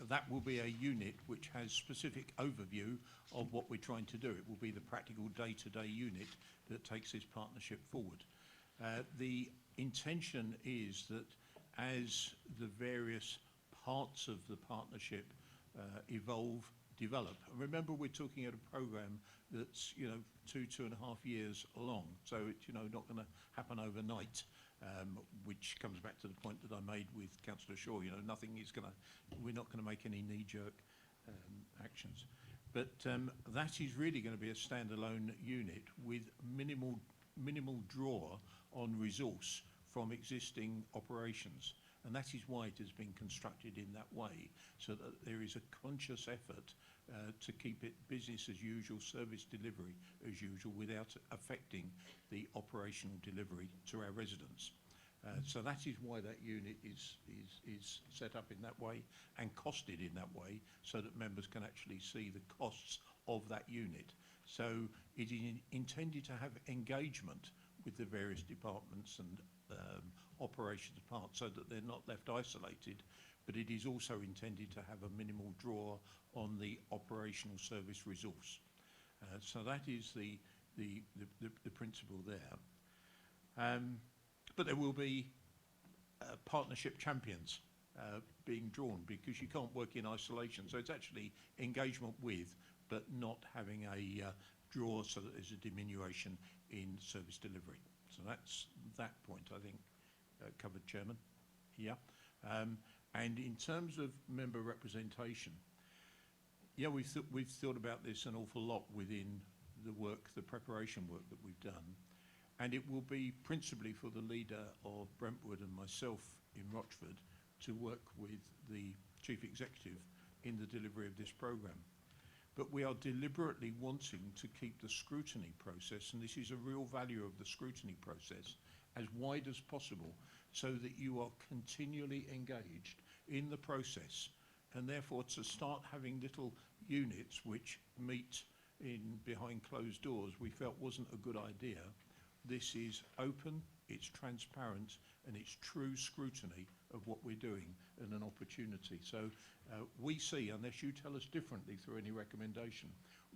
that will be a unit which has specific overview of what we're trying to do. It will be the practical day-to-day unit that takes this partnership forward. The intention is that as the various parts of the partnership develop. And remember, we're talking at a programme that's, 2.5 years long, so it's, not going to happen overnight, which comes back to the point that I made with Councillor Shaw. We're not going to make any knee-jerk actions. But that is really going to be a standalone unit with minimal draw on resource from existing operations. And that is why it has been constructed in that way, so that there is a conscious effort to keep it business as usual, service delivery as usual, without affecting the operational delivery to our residents. So that is why that unit is set up in that way and costed in that way, so that members can actually see the costs of that unit. So it is intended to have engagement with the various departments and operations parts, so that they're not left isolated, but it is also intended to have a minimal draw on the operational service resource. So that is the principle there. But there will be partnership champions being drawn, because you can't work in isolation. So it's actually engagement with, but not having a draw so that there's a diminution in service delivery. So that's that point, I think, covered, Chairman. Yeah. And in terms of member representation, yeah, we've thought about this an awful lot within the preparation work that we've done. And it will be principally for the leader of Brentwood and myself in Rochford to work with the Chief Executive in the delivery of this programme. But we are deliberately wanting to keep the scrutiny process, and this is a real value of the scrutiny process, as wide as possible, so that you are continually engaged in the process, and therefore to start having little units which meet in behind closed doors, we felt wasn't a good idea. This is open, it's transparent, and it's true scrutiny of what we're doing, and an opportunity. So we see, unless you tell us differently through any recommendation,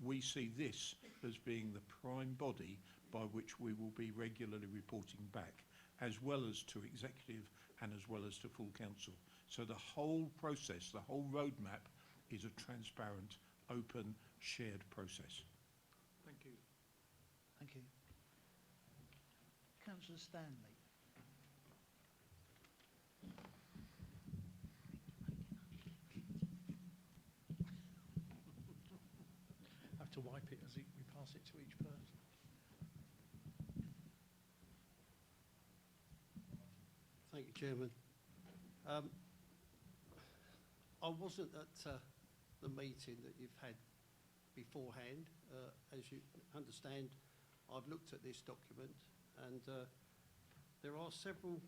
we see this as being the prime body by which we will be regularly reporting back, as well as to executive and as well as to full council. So the whole process, the whole roadmap is a transparent, open, shared process. Thank you. Thank you. Councillor Stanley. I have to wipe it as we pass it to each person. Thank you, Chairman. I wasn't at the meeting that you've had beforehand. As you understand, I've looked at this document, and there are several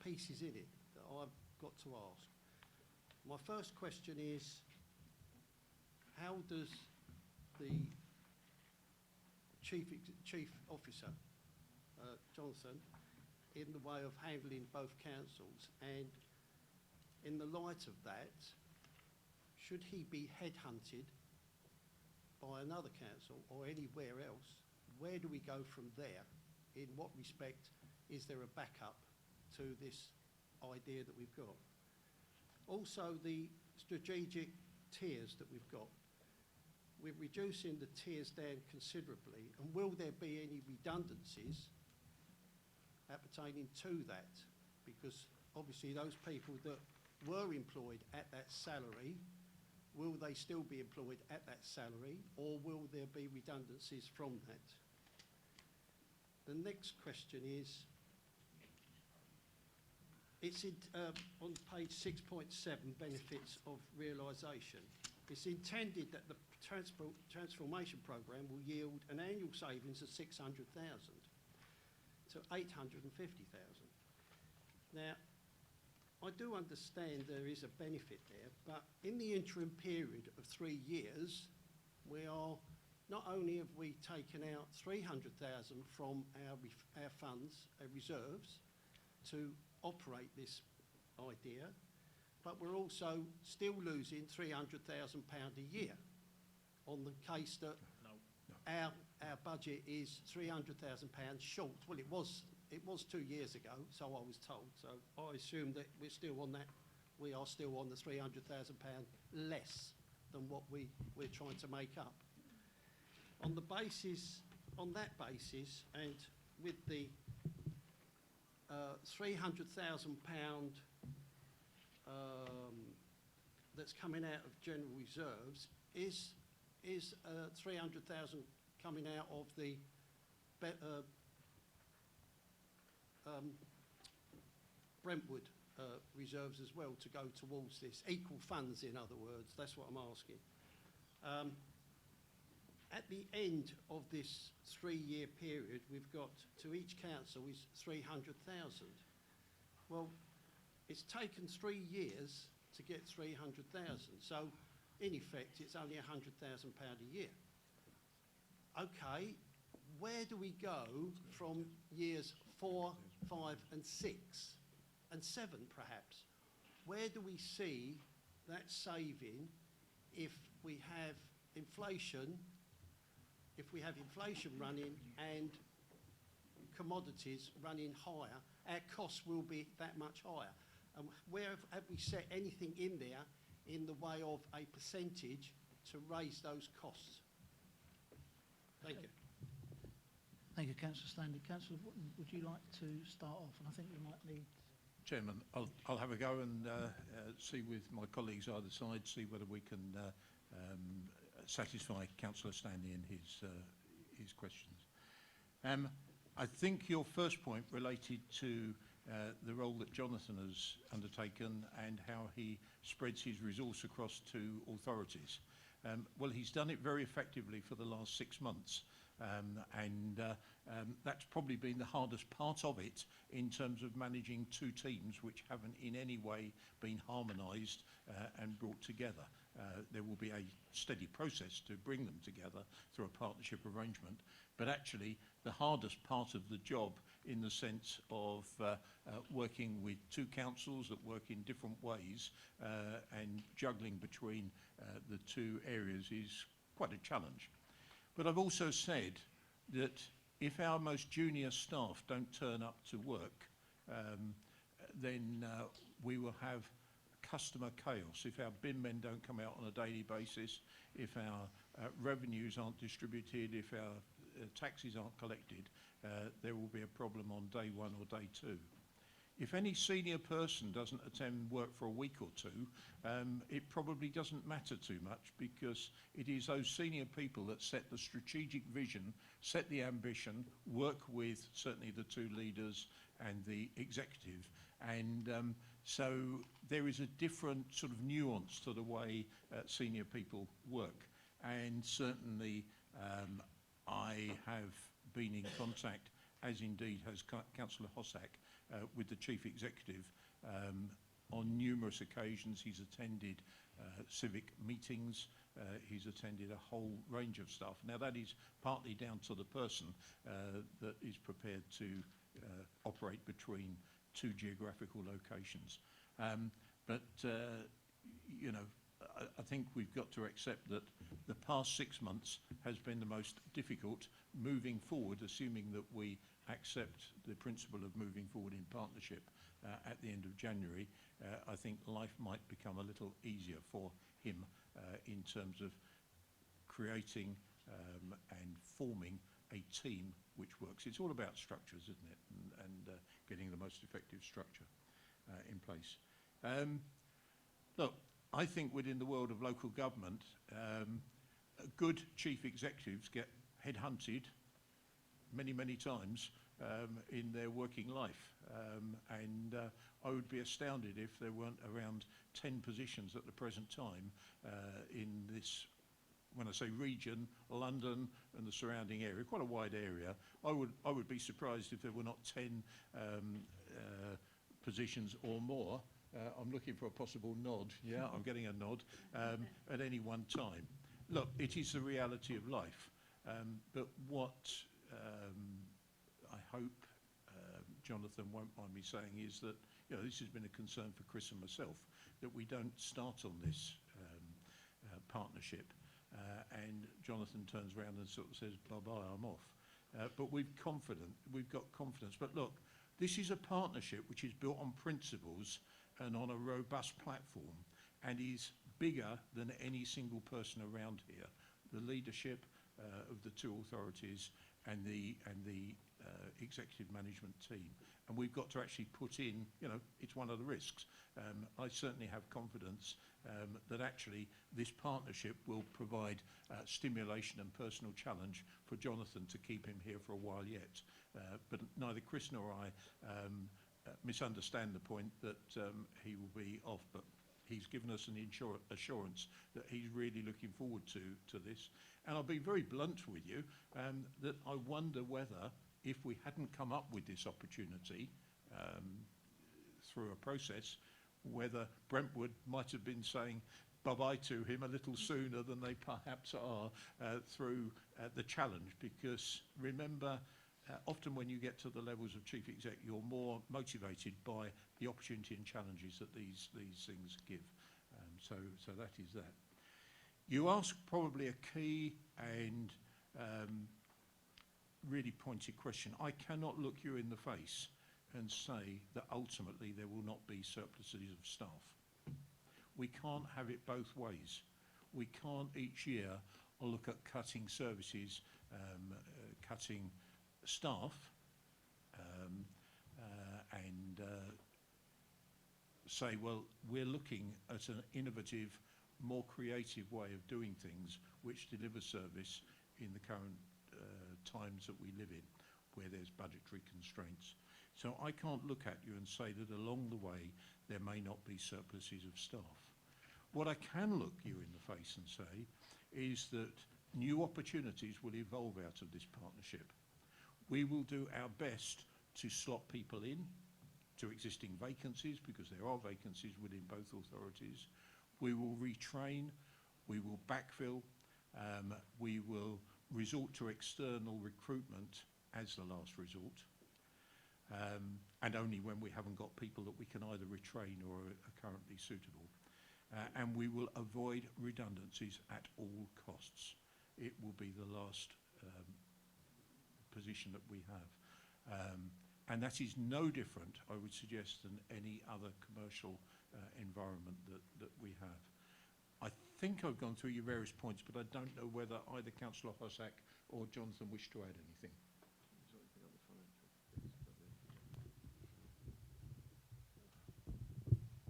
pieces in it that I've got to ask. My first question is, how does the Chief Officer, Jonathan, in the way of handling both councils, and in the light of that, should he be headhunted by another council or anywhere else, where do we go from there? In what respect is there a backup to this idea that we've got? Also, the strategic tiers that we've got. We're reducing the tiers down considerably, and will there be any redundancies appertaining to that? Because obviously those people that were employed at that salary, will they still be employed at that salary, or will there be redundancies from that? The next question is, it's on page 6.7, benefits of realisation. It's intended that the transformation programme will yield an annual savings of 600,000 to 850,000. Now, I do understand there is a benefit there, but in the interim period of 3 years, we are, not only have we taken out 300,000 from our funds, our reserves, to operate this idea, but we're also still losing £300,000 a year on the case that our budget is £300,000 short. Well, it was 2 years ago, so I was told. So I assume that we're still on that. We are still on the £300,000 less than what we're trying to make up. On that basis, and with the £300,000 that's coming out of general reserves, is 300,000 coming out of the Brentwood reserves as well to go towards this? Equal funds, in other words, that's what I'm asking. At the end of this 3-year period, we've got to each council is 300,000. Well, it's taken 3 years to get 300,000. So, in effect, it's only £100,000 a year. Okay, where do we go from years 4, 5 and 6 and 7 perhaps? Where do we see that saving if we have inflation running and commodities running higher? Our costs will be that much higher. And where have we set anything in there in the way of a percentage to raise those costs? Thank you. Thank you, Councillor Stanley. Councillor Wotton, would you like to start off? And I think we might need... Chairman, I'll have a go and see with my colleagues either side, see whether we can satisfy Councillor Stanley in his questions. I think your first point related to the role that Jonathan has undertaken and how he spreads his resource across two authorities. Well, he's done it very effectively for the last 6 months. That's probably been the hardest part of it in terms of managing two teams which haven't in any way been harmonised and brought together. There will be a steady process to bring them together through a partnership arrangement, but actually the hardest part of the job in the sense of working with two councils that work in different ways and juggling between the two areas is quite a challenge. But I've also said that if our most junior staff don't turn up to work, then we will have customer chaos. If our bin men don't come out on a daily basis, if our revenues aren't distributed, if our taxes aren't collected, there will be a problem on day 1 or day 2. If any senior person doesn't attend work for a week or two, it probably doesn't matter too much, because it is those senior people that set the strategic vision, set the ambition, work with certainly the two leaders and the executive. And so there is a different sort of nuance to the way senior people work. And certainly I have been in contact, as indeed has Councillor Hossack, with the Chief Executive on numerous occasions. He's attended civic meetings, he's attended a whole range of stuff. Now that is partly down to the person that is prepared to operate between two geographical locations. You know, I think we've got to accept that the past 6 months has been the most difficult. Moving forward, assuming that we accept the principle of moving forward in partnership at the end of January, I think life might become a little easier for him in terms of creating and forming a team which works. It's all about structures, isn't it? And getting the most effective structure in place. Look, I think within the world of local government, good chief executives get headhunted many, many times in their working life. I would be astounded if there weren't around 10 positions at the present time in this, when I say region, London and the surrounding area, quite a wide area. I would be surprised if there were not 10 positions or more. I'm looking for a possible nod. Yeah, I'm getting a nod at any one time. Look, it is the reality of life. But what I hope Jonathan won't mind me saying is that, you know, this has been a concern for Chris and myself, that we don't start on this partnership and Jonathan turns around and sort of says, bye-bye, I'm off. But we've got confidence. But look, this is a partnership which is built on principles and on a robust platform and is bigger than any single person around here. The leadership of the two authorities and the executive management team. And we've got to actually put in, you know, it's one of the risks. I certainly have confidence that actually this partnership will provide stimulation and personal challenge for Jonathan to keep him here for a while yet. But neither Chris nor I misunderstand the point that he will be off, but he's given us an assurance that he's really looking forward to this. And I'll be very blunt with you, that I wonder whether, if we hadn't come up with this opportunity through a process, whether Brentwood might have been saying bye-bye to him a little sooner than they perhaps are through the challenge. Because remember, often when you get to the levels of chief exec, you're more motivated by the opportunity and challenges that these things give. So that is that. You ask probably a key and really pointed question. I cannot look you in the face and say that ultimately there will not be surpluses of staff. We can't have it both ways. We can't each year look at cutting services, cutting staff, and say, well, we're looking at an innovative, more creative way of doing things which delivers service in the current times that we live in, where there's budgetary constraints. So I can't look at you and say that along the way there may not be surpluses of staff. What I can look you in the face and say is that new opportunities will evolve out of this partnership. We will do our best to slot people in to existing vacancies, because there are vacancies within both authorities. We will retrain, we will backfill, we will resort to external recruitment as the last resort, and only when we haven't got people that we can either retrain or are currently suitable. And we will avoid redundancies at all costs. It will be the last position that we have. And that is no different, I would suggest, than any other commercial environment that we have. I think I've gone through your various points, but I don't know whether either Councillor Hossack or Jonathan wish to add anything.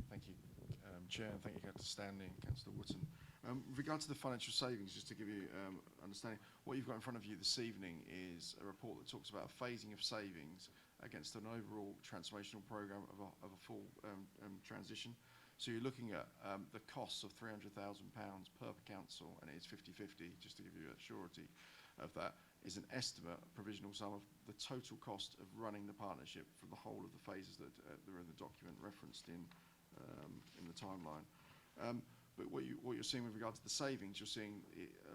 Thank you, Chair, and thank you, Councillor Stanley and Councillor Wootton. With regard to the financial savings, just to give you understanding, what you've got in front of you this evening is a report that talks about a phasing of savings against an overall transformational programme of a full transition. So you're looking at the costs of £300,000 per council, and it is 50-50, just to give you a surety of that, is an estimate, a provisional sum of the total cost of running the partnership for the whole of the phases that are in the document referenced in the timeline. But what you're seeing with regard to the savings, you're seeing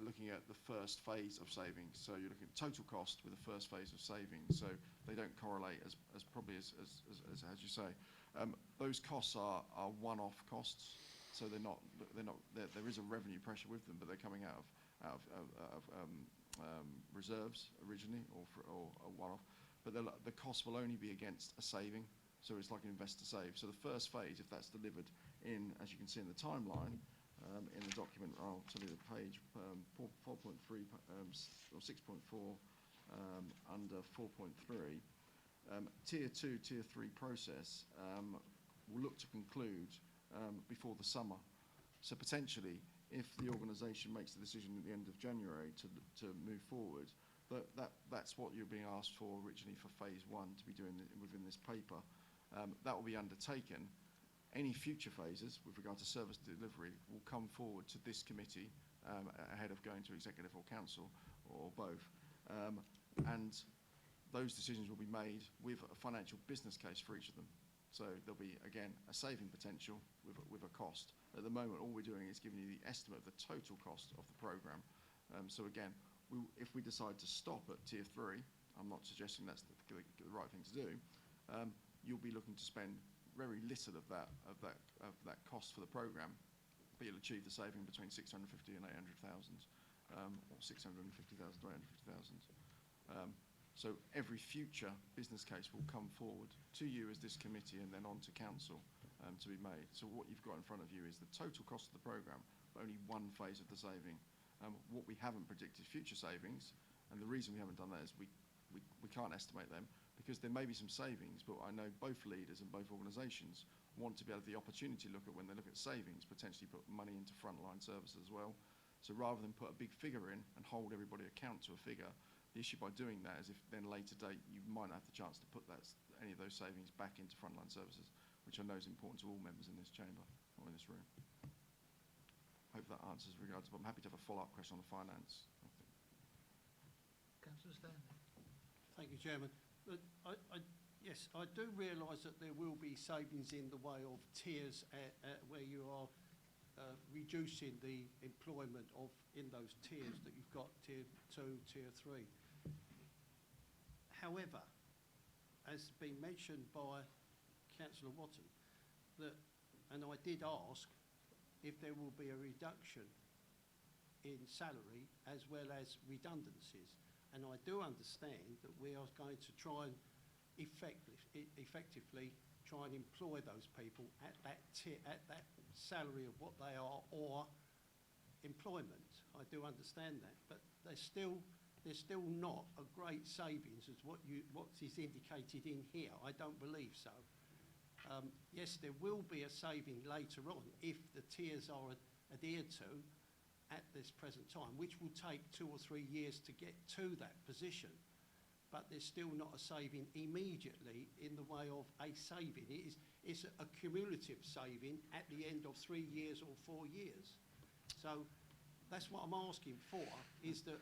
looking at the first phase of savings. So you're looking at total cost with the first phase of savings. So they don't correlate as probably as you say. Those costs are one-off costs. so there is a revenue pressure with them, but they're coming out of reserves originally or a one-off. But the cost will only be against a saving, so it's like an investor save. So the first phase, if that's delivered in, as you can see in the timeline, in the document, I'll tell you the page, 4.3 or 6.4 under 4.3, Tier 2, Tier 3 process will look to conclude before the summer. So potentially, if the organisation makes the decision at the end of January to move forward, that's what you're being asked for originally for phase 1 to be doing within this paper. That will be undertaken. Any future phases with regard to service delivery will come forward to this committee ahead of going to executive or council or both. And those decisions will be made with a financial business case for each of them. So there'll be, again, a saving potential with a cost. At the moment, all we're doing is giving you the estimate of the total cost of the programme. So again, if we decide to stop at Tier 3, I'm not suggesting that's the right thing to do, you'll be looking to spend very little of that cost for the programme, but you'll achieve the saving between 650 and 800,000, or 650,000 to 850,000. So every future business case will come forward to you as this committee and then on to council to be made. So what you've got in front of you is the total cost of the programme, but only one phase of the saving. What we haven't predicted future savings, and the reason we haven't done that is we can't estimate them, because there may be some savings, but I know both leaders and both organisations want to be able to have the opportunity to look at, when they look at savings, potentially put money into frontline services as well. So rather than put a big figure in and hold everybody account to a figure, the issue by doing that is if then later date you might not have the chance to put any of those savings back into frontline services, which I know is important to all members in this chamber or in this room. Hope that answers regards, but I'm happy to have a follow-up question on the finance. Councillor Stanley. Thank you, Chairman. But yes, I do realise that there will be savings in the way of tiers where you are reducing the employment in those tiers that you've got, Tier 2, Tier 3. However, as been mentioned by Councillor Watton, and I did ask if there will be a reduction in salary as well as redundancies. And I do understand that we are going to try and effectively try and employ those people at that salary of what they are, or employment. I do understand that, but there's still not a great savings as what is indicated in here. I don't believe so. Yes, there will be a saving later on if the tiers are adhered to at this present time, which will take 2 or 3 years to get to that position. But there's still not a saving immediately in the way of a saving. It's a cumulative saving at the end of 3 years or 4 years. So that's what I'm asking for, is that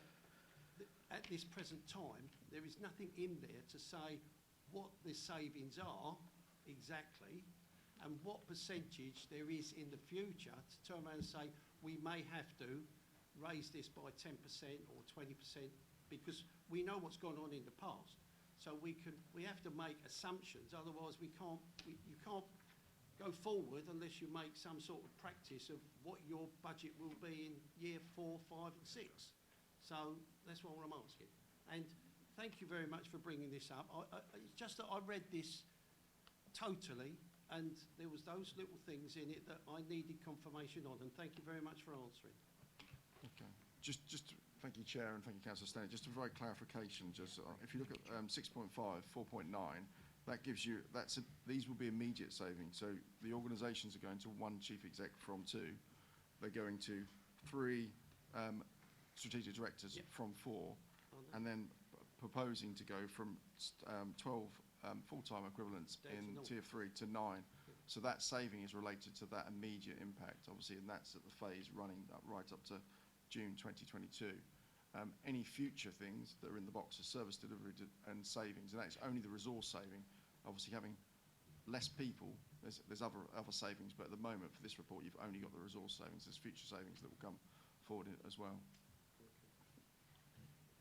at this present time, there is nothing in there to say what the savings are exactly and what percentage there is in the future to turn around and say we may have to raise this by 10% or 20%, because we know what's gone on in the past. So we have to make assumptions, otherwise you can't go forward unless you make some sort of practice of what your budget will be in year 4, 5 and 6. So that's what I'm asking. And thank you very much for bringing this up. It's just that I read this totally, and there was those little things in it that I needed confirmation on, and thank you very much for answering. Okay. Just thank you, Chair, and thank you, Councillor Stanley. Just to provide clarification, if you look at 6.5, 4.9, that gives you, these will be immediate savings. So the organisations are going to 1 chief exec from 2. They're going to 3 strategic directors from 4, and then proposing to go from 12 full-time equivalents in Tier 3 to 9. So that saving is related to that immediate impact, obviously, and that's at the phase running right up to June 2022. Any future things that are in the box are service delivery and savings, and that's only the resource saving. Obviously, having less people, there's other savings, but at the moment for this report, you've only got the resource savings. There's future savings that will come forward as well.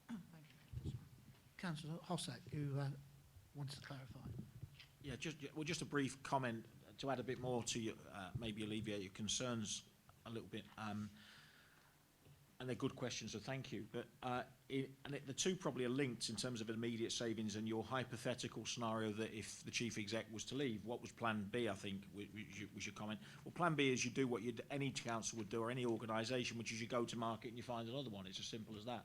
Thank you. Councillor Hossack, who wants to clarify. Yeah, just a brief comment to add a bit more to your, maybe alleviate your concerns a little bit, and they're good questions, so thank you. But the two probably are linked in terms of immediate savings and your hypothetical scenario that if the chief exec was to leave, what was Plan B? I think we should comment. Well, Plan B is you do what any council would do or any organisation, which is you go to market and you find another one. It's as simple as that.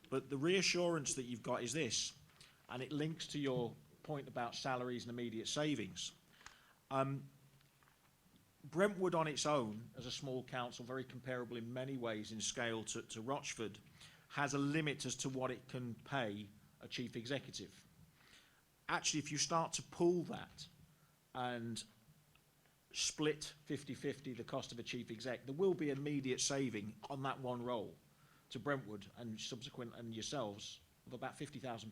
But the reassurance that you've got is this, and it links to your point about salaries and immediate savings. Brentwood on its own, as a small council, very comparable in many ways in scale to Rochford, has a limit as to what it can pay a chief executive. Actually, if you start to pool that and split 50-50 the cost of a chief exec, there will be immediate saving on that one role to Brentwood and subsequent and yourselves of about £50,000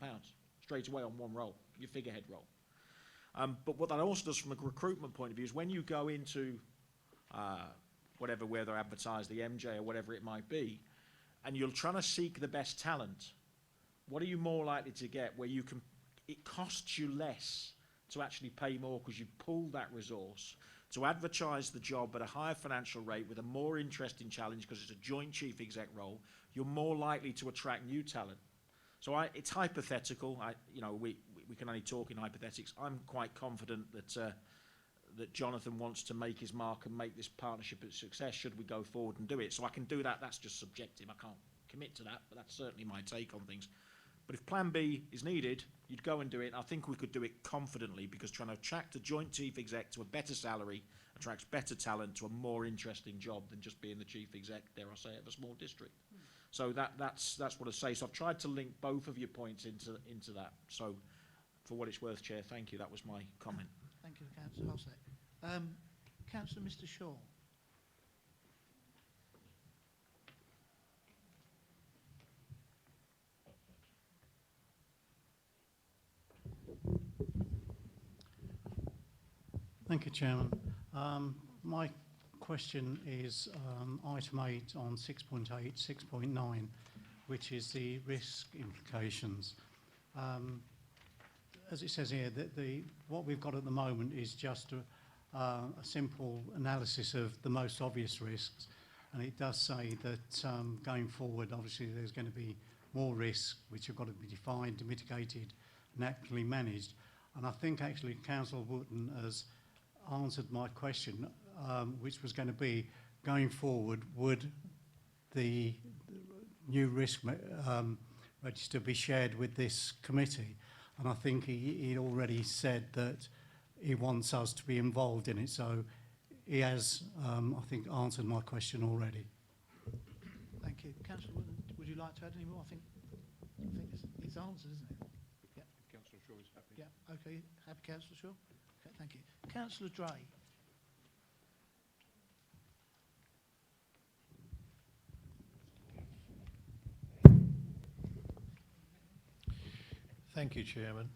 straight away on one role, your figurehead role. But what that also does from a recruitment point of view is when you go into whatever, where they're advertised, the MJ or whatever it might be, and you're trying to seek the best talent, what are you more likely to get where you can, it costs you less to actually pay more because you've pooled that resource to advertise the job at a higher financial rate with a more interesting challenge because it's a joint chief exec role, you're more likely to attract new talent. So it's hypothetical. We can only talk in hypothetics. I'm quite confident that Jonathan wants to make his mark and make this partnership a success should we go forward and do it. So I can do that. That's just subjective. I can't commit to that, but that's certainly my take on things. But if Plan B is needed, you'd go and do it. I think we could do it confidently because trying to attract a joint chief exec to a better salary attracts better talent to a more interesting job than just being the chief exec, dare I say, of a small district. So that's what I say. So I've tried to link both of your points into that. So for what it's worth, Chair, thank you. That was my comment. Thank you, Councillor Hossack. Councillor Mr Shaw. Thank you, Chairman. My question is item 8 on 6.8, 6.9, which is the risk implications. As it says here, that what we've got at the moment is just a simple analysis of the most obvious risks, and it does say that going forward, obviously, there's going to be more risks which have got to be defined, mitigated, and actively managed. And I think actually Councillor Wotton has answered my question, which was going to be, going forward, would the new risk register be shared with this committee? And I think he already said that he wants us to be involved in it. So he has, I think, answered my question already. Thank you. Councillor Wotton, would you like to add any more? I think it's answered, isn't it? Yeah. Councillor Shaw is happy. Yeah. Okay. Happy, Councillor Shaw? Okay, thank you. Councillor Dray. Thank you, Chairman.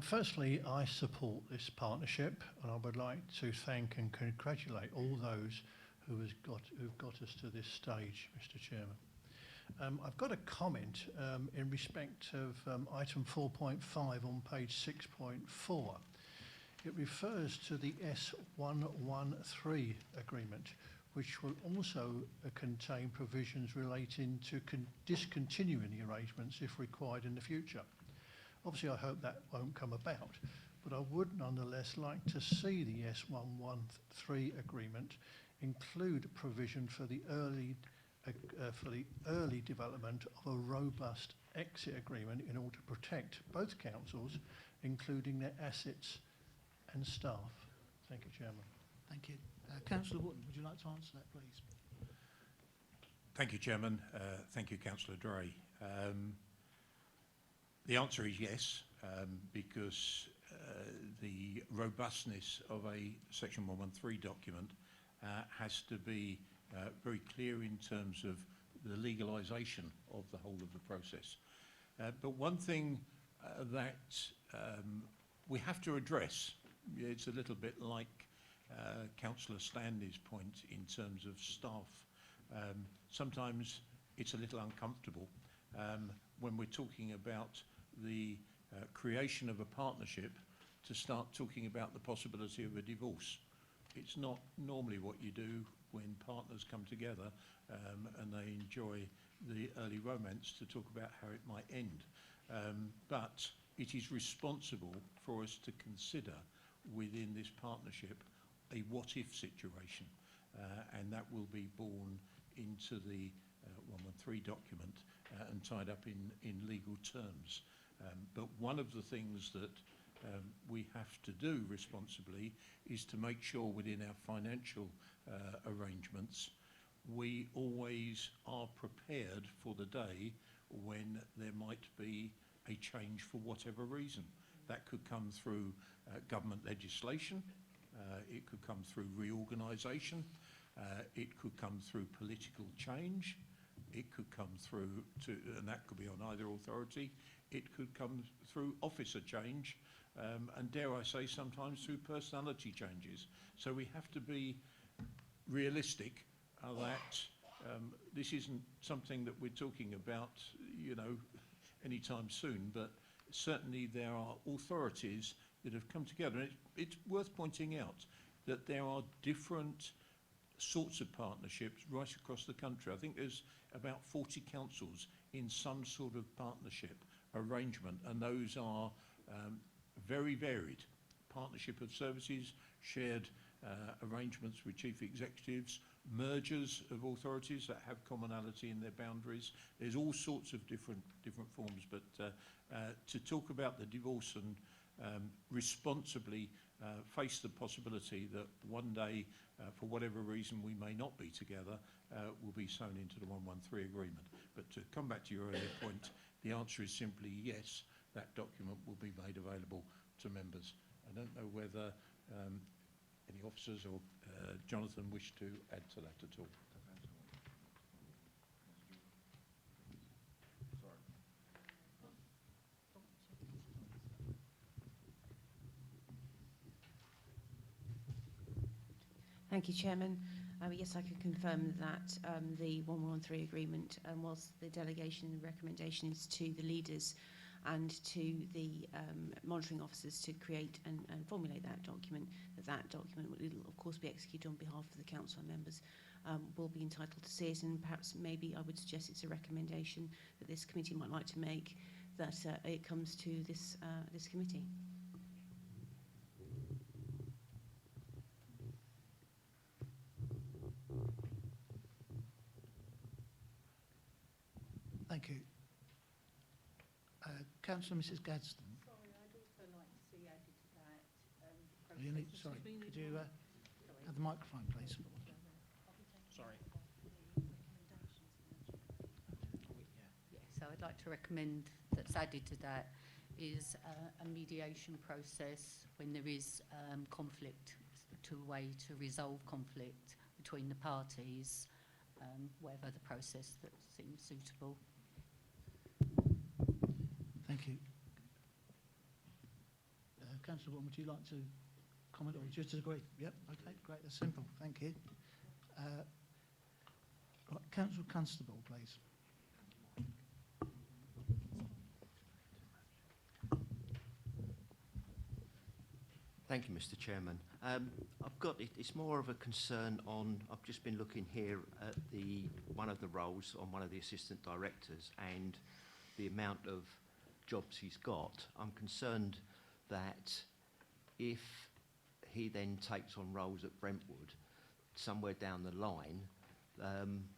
Firstly, I support this partnership, and I would like to thank and congratulate all those who've got us to this stage, Mr. Chairman. I've got a comment in respect of item 4.5 on page 6.4. It refers to the S113 agreement, which will also contain provisions relating to discontinuing the arrangements if required in the future. Obviously, I hope that won't come about, but I would nonetheless like to see the S113 agreement include provision for the early development of a robust exit agreement in order to protect both councils, including their assets and staff. Thank you, Chairman. Thank you. Councillor Wotton, would you like to answer that, please? Thank you, Chairman. Thank you, Councillor Dray. The answer is yes, because the robustness of a Section 113 document has to be very clear in terms of the legalisation of the whole of the process. But one thing that we have to address, it's a little bit like Councillor Stanley's point in terms of staff. Sometimes it's a little uncomfortable when we're talking about the creation of a partnership to start talking about the possibility of a divorce. It's not normally what you do when partners come together and they enjoy the early romance to talk about how it might end. But it is responsible for us to consider within this partnership a what-if situation, and that will be born into the 113 document and tied up in legal terms. But one of the things that we have to do responsibly is to make sure within our financial arrangements we always are prepared for the day when there might be a change for whatever reason. That could come through government legislation, it could come through reorganisation, it could come through political change, it could come through and that could be on either authority, it could come through officer change, and dare I say sometimes through personality changes. So we have to be realistic that this isn't something that we're talking about, you know, anytime soon, but certainly there are authorities that have come together. And it's worth pointing out that there are different sorts of partnerships right across the country. I think there's about 40 councils in some sort of partnership arrangement, and those are very varied. Partnership of services, shared arrangements with chief executives, mergers of authorities that have commonality in their boundaries. There's all sorts of different forms, but to talk about the divorce and responsibly face the possibility that one day, for whatever reason, we may not be together, will be sewn into the 113 agreement. But to come back to your earlier point, the answer is simply yes, that document will be made available to members. I don't know whether any officers or Jonathan wish to add to that at all. Thank you, Chairman. Yes, I can confirm that the 113 agreement, whilst the delegation and recommendation is to the leaders and to the monitoring officers to create and formulate that document will of course be executed on behalf of the council, and members will be entitled to see it. And perhaps maybe I would suggest it's a recommendation that this committee might like to make, that it comes to this committee. Thank you. Councillor Mrs Gadsden. Sorry, I'd also like to see added to that. Sorry, could you have the microphone, please? Sorry. Yeah, so I'd like to recommend that's added to that is a mediation process when there is conflict, to a way to resolve conflict between the parties, whatever the process that seems suitable. Thank you. Councillor Watton, would you like to comment or just agree? Yep, okay, great, that's simple, thank you. Right, Councillor Constable, please. Thank you, Mr. Chairman. I've got it's more of a concern on. I've just been looking here at one of the roles on one of the assistant directors and the amount of jobs he's got. I'm concerned that if he then takes on roles at Brentwood, somewhere down the line,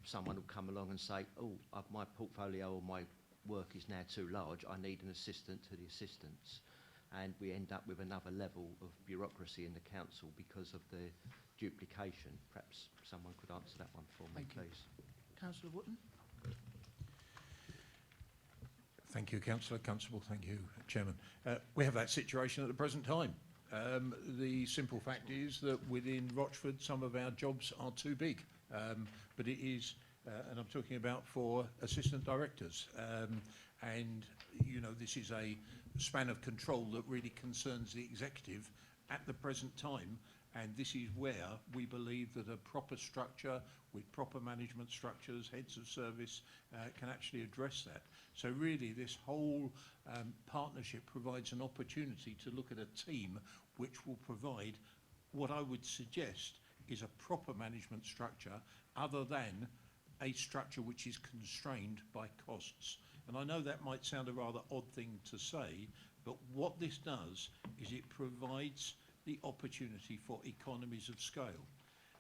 someone will come along and say, "Oh, my portfolio or my work is now too large. I need an assistant to the assistants." And we end up with another level of bureaucracy in the council because of the duplication. Perhaps someone could answer that one for me, please. Councillor Watton. Thank you, Councillor Constable. Thank you, Chairman. We have that situation at the present time. The simple fact is that within Rochford, some of our jobs are too big. But it is, and I'm talking about for assistant directors. And, you know, this is a span of control that really concerns the executive at the present time. And this is where we believe that a proper structure with proper management structures, heads of service, can actually address that. So really this whole partnership provides an opportunity to look at a team which will provide what I would suggest is a proper management structure other than a structure which is constrained by costs. And I know that might sound a rather odd thing to say, but what this does is it provides the opportunity for economies of scale.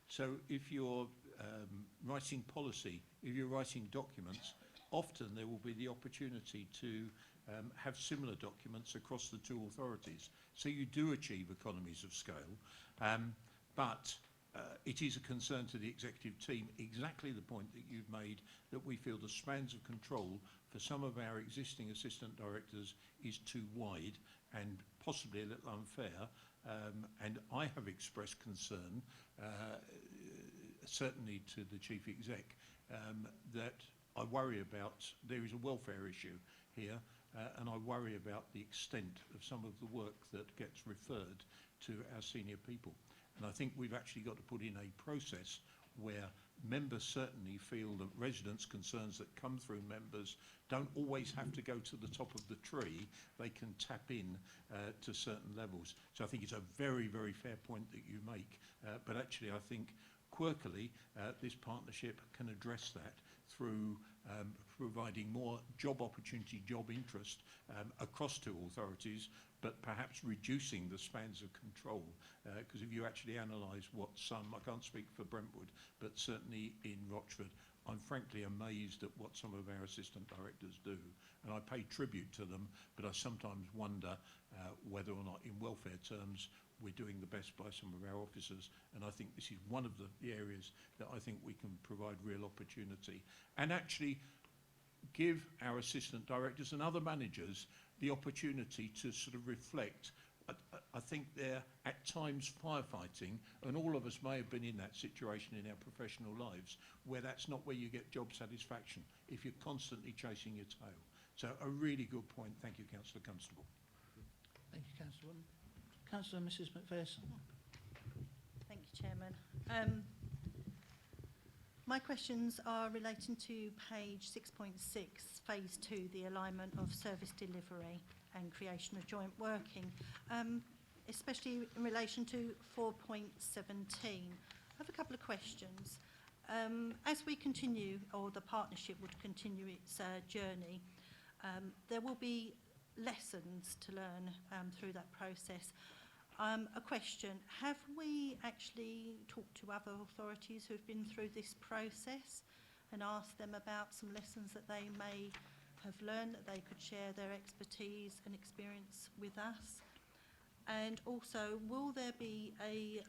So if you're writing policy, if you're writing documents, often there will be the opportunity to have similar documents across the two authorities. So you do achieve economies of scale, but it is a concern to the executive team, exactly the point that you've made, that we feel the spans of control for some of our existing assistant directors is too wide and possibly a little unfair. And I have expressed concern, certainly to the chief exec, that I worry about, there is a welfare issue here, and I worry about the extent of some of the work that gets referred to our senior people. And I think we've actually got to put in a process where members certainly feel that residents' concerns that come through members don't always have to go to the top of the tree. They can tap in to certain levels. So I think it's a very, very fair point that you make. But actually, I think quirkily, this partnership can address that through providing more job opportunity, job interest across two authorities, but perhaps reducing the spans of control. Because if you actually analyse what some, I can't speak for Brentwood, but certainly in Rochford, I'm frankly amazed at what some of our assistant directors do. And I pay tribute to them, but I sometimes wonder whether or not in welfare terms we're doing the best by some of our officers. And I think this is one of the areas that I think we can provide real opportunity. And actually give our assistant directors and other managers the opportunity to sort of reflect. I think they're at times firefighting, and all of us may have been in that situation in our professional lives, where that's not where you get job satisfaction, if you're constantly chasing your tail. So a really good point. Thank you, Councillor Constable. Thank you, Councillor Woodden. Councillor Mrs McPherson. Thank you, Chairman. My questions are relating to page 6.6, phase 2, the alignment of service delivery and creation of joint working, especially in relation to 4.17. I have a couple of questions. As we continue, or the partnership would continue its journey, there will be lessons to learn through that process. A question, have we actually talked to other authorities who've been through this process and asked them about some lessons that they may have learned, that they could share their expertise and experience with us? And also, will there be a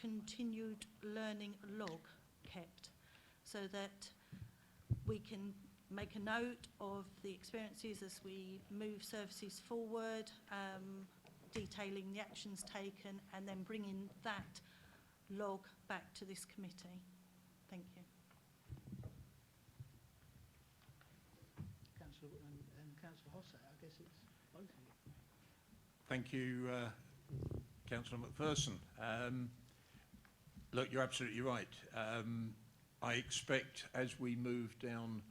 continued learning log kept so that we can make a note of the experiences as we move services forward, detailing the actions taken, and then bringing that log back to this committee? Thank you. Councillor and Councillor Hossett, I guess it's both of you. Thank you, Councillor McPherson. Look, you're absolutely right. I expect as we move down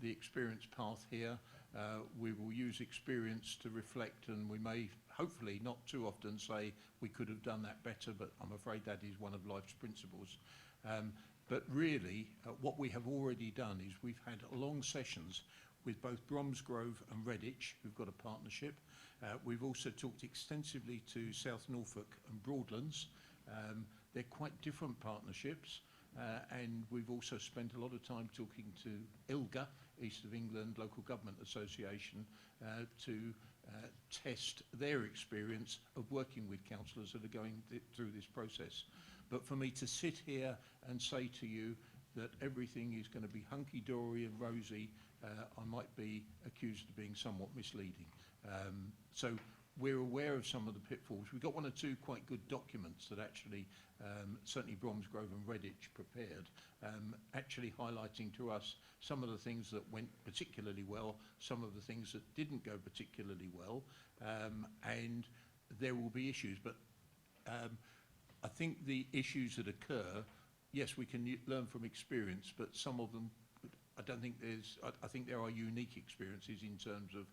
the experience path here, we will use experience to reflect, and we may hopefully not too often say we could have done that better, but I'm afraid that is one of life's principles. But really, what we have already done is we've had long sessions with both Bromsgrove and Redditch, who've got a partnership. We've also talked extensively to South Norfolk and Broadlands. They're quite different partnerships. And we've also spent a lot of time talking to ILGA, East of England Local Government Association, to test their experience of working with councillors that are going through this process. But for me to sit here and say to you that everything is going to be hunky-dory and rosy, I might be accused of being somewhat misleading. So we're aware of some of the pitfalls. We've got one or two quite good documents that actually, certainly Bromsgrove and Redditch prepared, actually highlighting to us some of the things that went particularly well, some of the things that didn't go particularly well, and there will be issues. But I think the issues that occur, yes, we can learn from experience, but some of them, I don't think I think there are unique experiences in terms of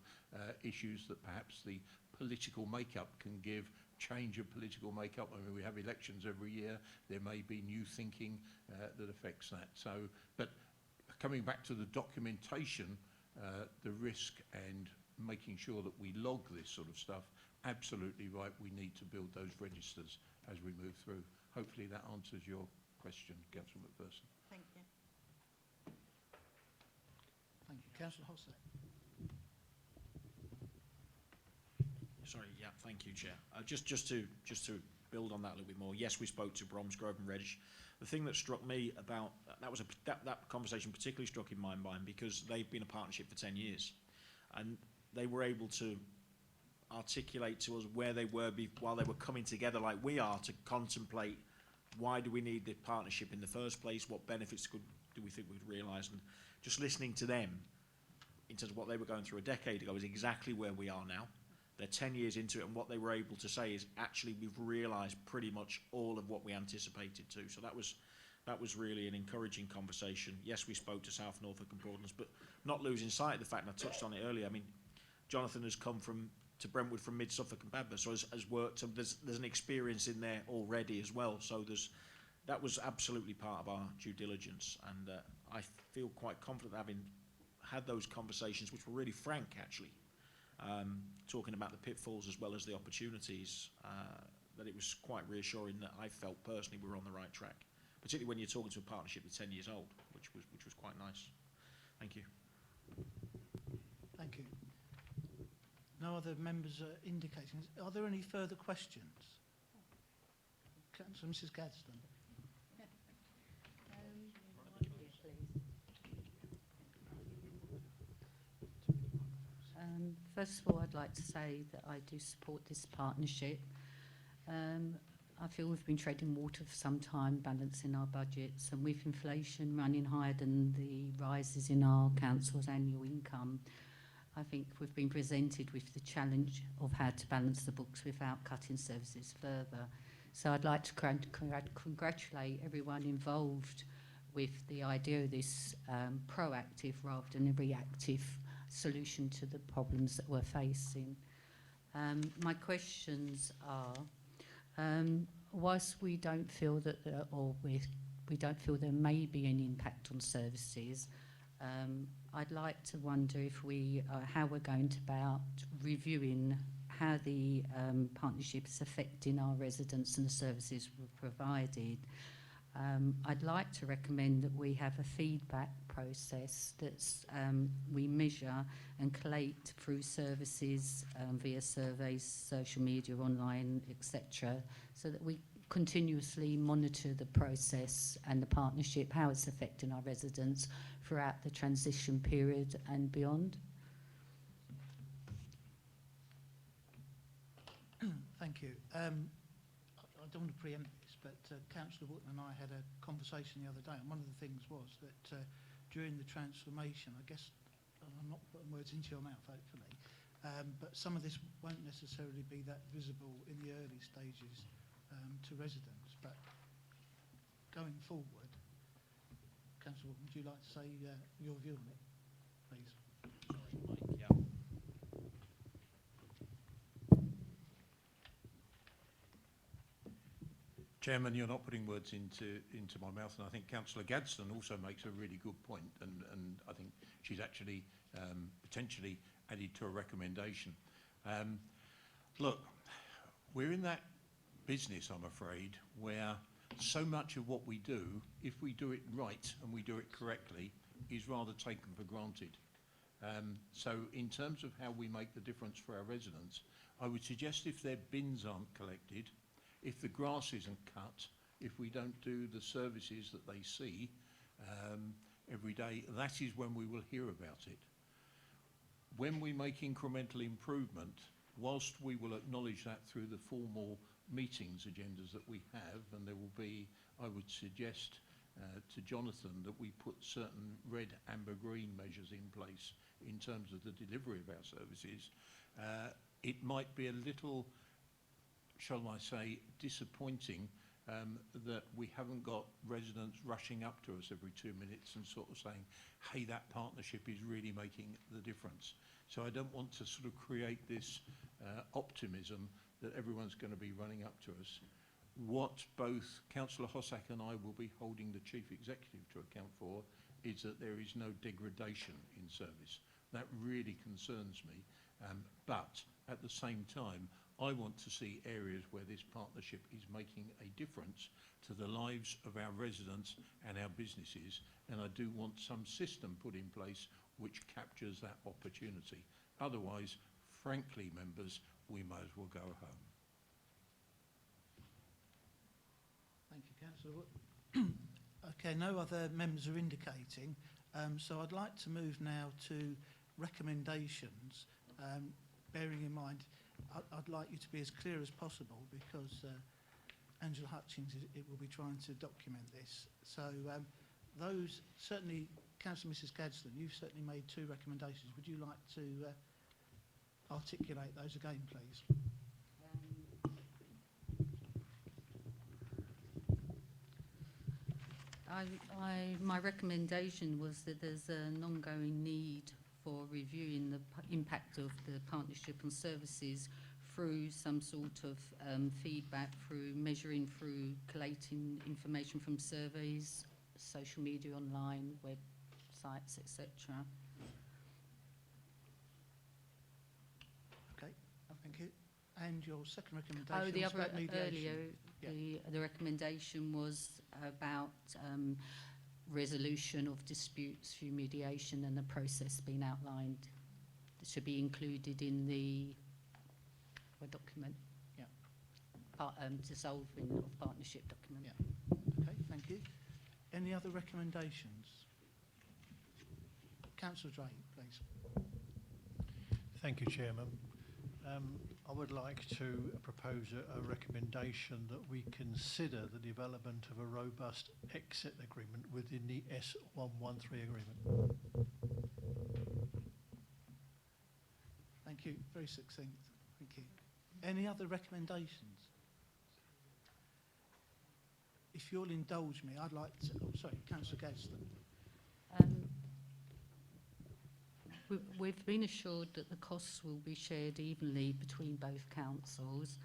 issues that perhaps the political makeup can give, change of political makeup. I mean, we have elections every year. There may be new thinking that affects that. So, but coming back to the documentation, the risk and making sure that we log this sort of stuff, absolutely right. We need to build those registers as we move through. Hopefully that answers your question, Councillor McPherson. Thank you. Thank you. Councillor Hossack. Sorry, yeah, thank you, Chair. Just to build on that a little bit more. Yes, we spoke to Bromsgrove and Reddish. The thing that struck me about that conversation particularly struck in my mind because they've been a partnership for 10 years, and they were able to articulate to us where they were while they were coming together, like we are, to contemplate why do we need the partnership in the first place, what benefits do we think we'd realise, and just listening to them in terms of what they were going through a decade ago is exactly where we are now. They're 10 years into it, and what they were able to say is actually we've realised pretty much all of what we anticipated to. So that was really an encouraging conversation. Yes, we spoke to South Norfolk and Broadlands, but not losing sight of the fact, and I touched on it earlier, I mean, Jonathan has come to Brentwood from Mid Suffolk and Badminton, so has worked. So there's an experience in there already as well. So that was absolutely part of our due diligence, and I feel quite confident having had those conversations, which were really frank actually, talking about the pitfalls as well as the opportunities. That it was quite reassuring that I felt personally we were on the right track, particularly when you're talking to a partnership that's 10 years old, which was quite nice. Thank you. Thank you. No other members are indicating. Are there any further questions? Councillor Mrs. Gadsden. First of all, I'd like to say that I do support this partnership. I feel we've been treading water for some time, balancing our budgets, and with inflation running higher than the rises in our council's annual income, I think we've been presented with the challenge of how to balance the books without cutting services further. So I'd like to congratulate everyone involved with the idea of this proactive rather than a reactive solution to the problems that we're facing. My questions are, whilst we don't feel that we don't feel there may be an impact on services, I'd like to wonder if how we're going about reviewing how the partnership is affecting our residents and the services we're provided. I'd like to recommend that we have a feedback process that's we measure and collate through services via surveys, social media, online, etc., so that we continuously monitor the process and the partnership, how it's affecting our residents throughout the transition period and beyond. Thank you. I don't want to preempt this, but Councillor Wootton and I had a conversation the other day, and one of the things was that during the transformation, I guess, and I'm not putting words into your mouth, hopefully, but some of this won't necessarily be that visible in the early stages to residents. But going forward, Councillor Wootton, would you like to say your view on it, please? Sorry, Mike. Yeah. Chairman, you're not putting words into my mouth, and I think Councillor Gadsden also makes a really good point, and I think she's actually potentially added to a recommendation. Look, we're in that business, I'm afraid, where so much of what we do, if we do it right and we do it correctly, is rather taken for granted. So in terms of how we make the difference for our residents, I would suggest if their bins aren't collected, if the grass isn't cut, if we don't do the services that they see every day, that is when we will hear about it. When we make incremental improvement, whilst we will acknowledge that through the formal meetings agendas that we have, and there will be, I would suggest to Jonathan that we put certain red, amber, green measures in place in terms of the delivery of our services, it might be a little, shall I say, disappointing that we haven't got residents rushing up to us every 2 minutes and sort of saying, hey, that partnership is really making the difference. So I don't want to sort of create this optimism that everyone's going to be running up to us. What both Councillor Hossack and I will be holding the Chief Executive to account for is that there is no degradation in service. That really concerns me. But at the same time, I want to see areas where this partnership is making a difference to the lives of our residents and our businesses, and I do want some system put in place which captures that opportunity. Otherwise, frankly, members, we might as well go home. Thank you, Councillor. Okay, no other members are indicating, so I'd like to move now to recommendations, bearing in mind I'd like you to be as clear as possible because Angela Hutchins will be trying to document this. So those, certainly, Councillor Mrs Gadsden, you've certainly made 2 recommendations. Would you like to articulate those again, please? My recommendation was that there's an ongoing need for reviewing the impact of the partnership on services through some sort of feedback, through measuring, through collating information from surveys, social media, online, websites, etc. Okay, thank you. And your second recommendation Oh, the was other about mediation. earlier, Yeah. the recommendation was about resolution of disputes through mediation and the process being outlined. It should be included in the document. Yeah. Dissolving of partnership document. Yeah. Okay, thank you. Any other recommendations? Councillor Drake, please. Thank you, Chairman. I would like to propose a recommendation that we consider the development of a robust exit agreement within the S113 agreement. Thank you. Very succinct. Thank you. Any other recommendations? If you'll indulge me, I'd like to... Oh, sorry, Councillor Gadsden. We've been assured that the costs will be shared evenly between both councils,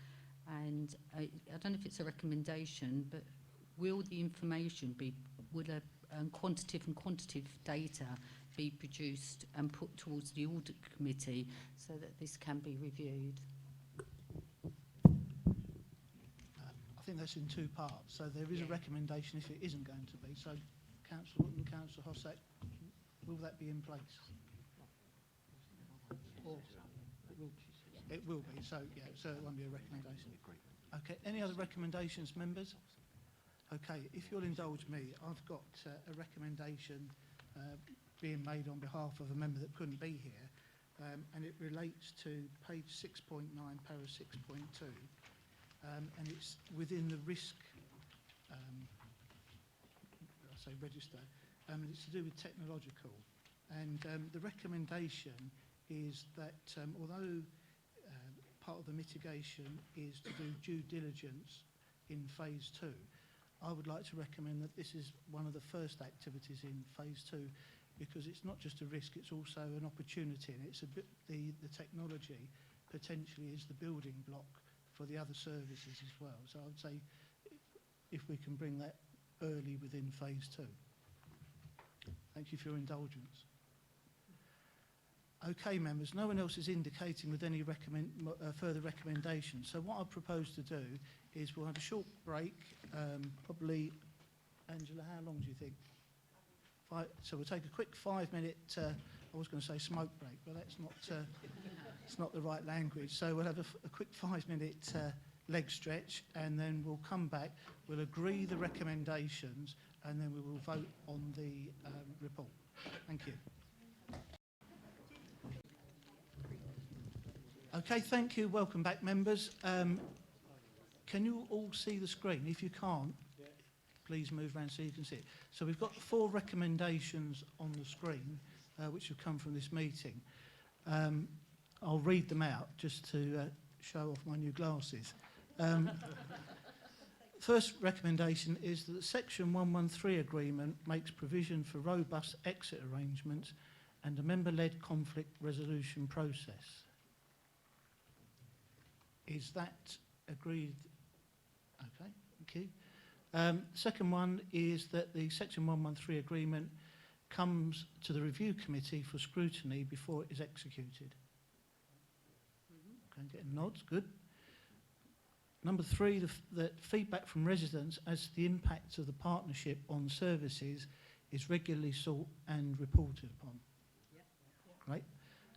and I don't know if it's a recommendation, but will the information be, will a quantitative and quantitative data be produced and put towards the audit committee so that this can be reviewed? I think that's in 2 parts. So there is a recommendation if it isn't going to be. So Councillor Wootton, Councillor Hossack, will that be in place? Or it will be, so yeah, so it won't be a recommendation. Okay, any other recommendations, members? Okay, if you'll indulge me, I've got a recommendation being made on behalf of a member that couldn't be here, and it relates to page 6.9, para 6.2, and it's within the risk, I say register, and it's to do with technological, and the recommendation is that although part of the mitigation is to do due diligence in phase 2, I would like to recommend that this is one of the first activities in phase 2 because it's not just a risk, it's also an opportunity, and it's a bit, the technology potentially is the building block for the other services as well. So I would say if we can bring that early within phase 2. Thank you for your indulgence. Okay, members, no one else is indicating with any further recommendations. So what I propose to do is we'll have a short break, probably, Angela, how long do you think? So we'll take a quick 5-minute, I was going to say smoke break, but that's not, it's not the right language. So we'll have a quick 5-minute leg stretch, and then we'll come back, we'll agree the recommendations, and then we will vote on the report. Thank you. Okay, thank you. Welcome back, members. Can you all see the screen? If you can't, please move around so you can see it. So we've got 4 recommendations on the screen, which have come from this meeting. I'll read them out just to show off my new glasses. first recommendation is that the Section 113 agreement makes provision for robust exit arrangements and a member-led conflict resolution process. Is that agreed? Okay, thank you. Second one is that the Section 113 agreement comes to the review committee for scrutiny before it is executed. Okay, getting nods, good. Number three, that feedback from residents as to the impact of the partnership on services is regularly sought and reported upon. Yep. Great.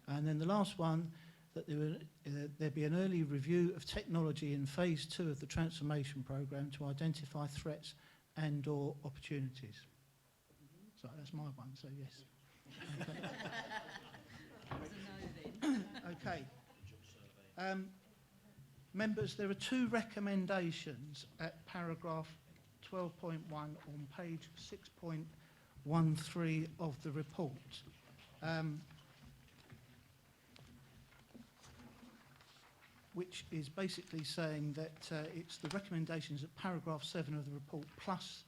And then the last one, that there be an early review of technology in phase 2 of the transformation programme to identify threats and or opportunities. So that's my one, so yes. Okay. Okay. Members, there are 2 recommendations at paragraph 12.1 on page 6.13 of the report. Which is basically saying that it's the recommendations at paragraph 7 of the report plus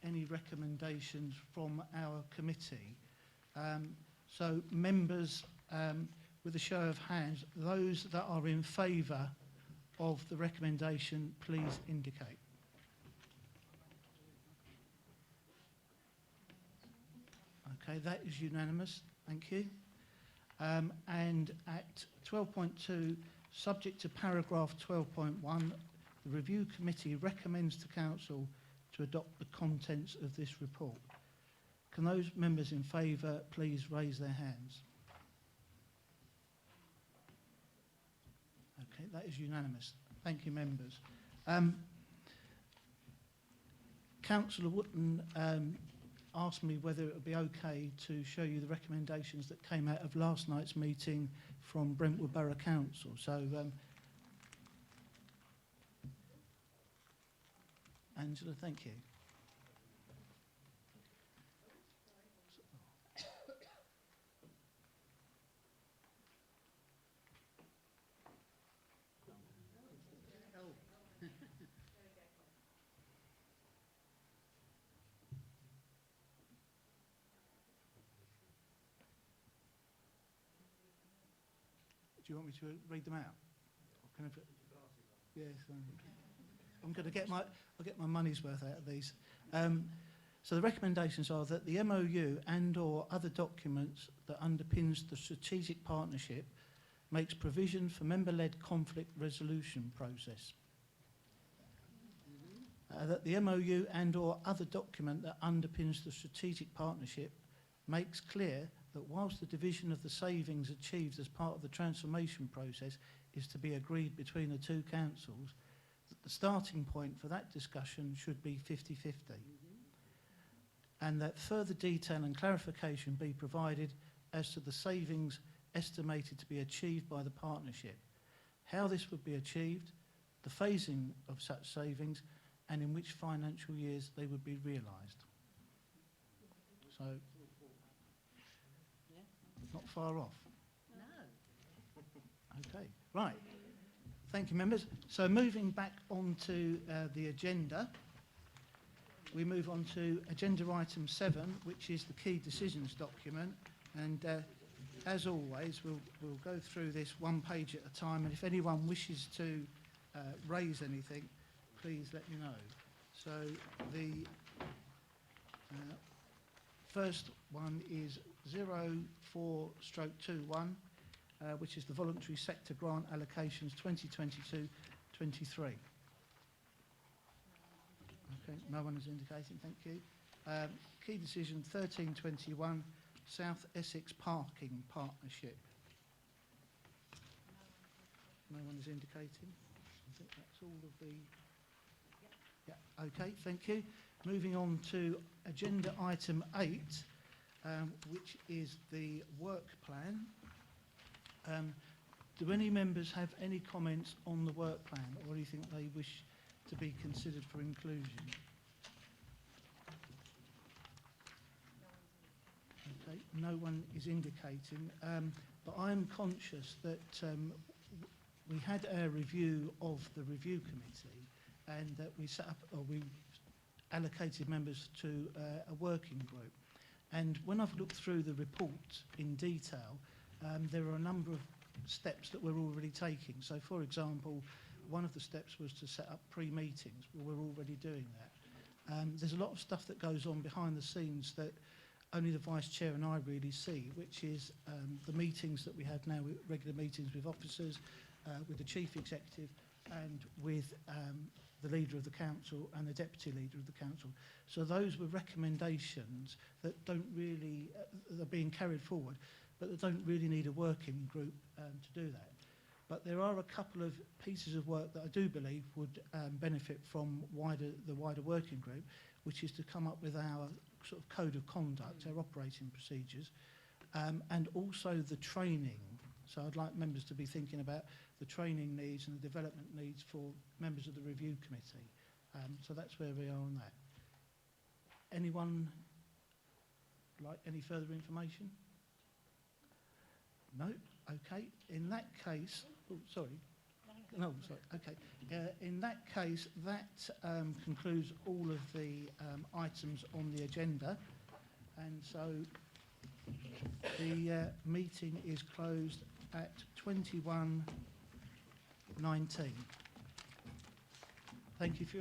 any recommendations from our committee. So members, with a show of hands, those that are in favour of the recommendation, please indicate. Okay, that is unanimous. Thank you. And at 12.2, subject to paragraph 12.1, the review committee recommends to council to adopt the contents of this report. Can those members in favour please raise their hands? Okay, that is unanimous. Thank you, members. Councillor Wootton asked me whether it would be okay to show you the recommendations that came out of last night's meeting from Brentwood Borough Council. So, Angela, thank you. Do you want me to read them out? Or can I put, yes, I'm going to get I'll get my money's worth out of these. So the recommendations are that the MOU and or other documents that underpins the strategic partnership makes provision for member-led conflict resolution process. That the MOU and or other document that underpins the strategic partnership makes clear that whilst the division of the savings achieved as part of the transformation process is to be agreed between the 2 councils, that the starting point for that discussion should be 50-50. And that further detail and clarification be provided as to the savings estimated to be achieved by the partnership, how this would be achieved, the phasing of such savings, and in which financial years they would be realised. So, not far off. No. Okay, right. Thank you, members. So moving back onto the agenda, we move on to agenda item 7, which is the key decisions document. And as always, we'll go through this one page at a time. And if anyone wishes to raise anything, please let me know. So the first one is 04/21, which is the voluntary sector grant allocations 2022-23. Okay, no one is indicating, thank you. Key decision 1321, South Essex Parking Partnership. No one is indicating. I think that's all of the... Yeah, okay, thank you. Moving on to agenda item 8, which is the work plan. Do any members have any comments on the work plan or anything they wish to be considered for inclusion? Okay, no one is indicating, but I'm conscious that we had our review of the review committee and we set up, or we allocated members to a working group. And when I've looked through the report in detail, there are a number of steps that we're already taking. So, for example, one of the steps was to set up pre-meetings. Well, we're already doing that. There's a lot of stuff that goes on behind the scenes that only the Vice Chair and I really see, which is the meetings that we have now, regular meetings with officers, with the Chief Executive and with the Leader of the Council and the Deputy Leader of the Council. So those were recommendations that don't really, are being carried forward, but that don't really need a working group to do that. But there are a couple of pieces of work that I do believe would benefit from the wider working group, which is to come up with our sort of code of conduct, our operating procedures, and also the training. So I'd like members to be thinking about the training needs and the development needs for members of the review committee. So that's where we are on that. Anyone like any further information? No? Okay. In that case, oh, sorry. No, sorry. Okay. In that case, that concludes all of the items on the agenda. And so the meeting is closed at 21:19. Thank you for your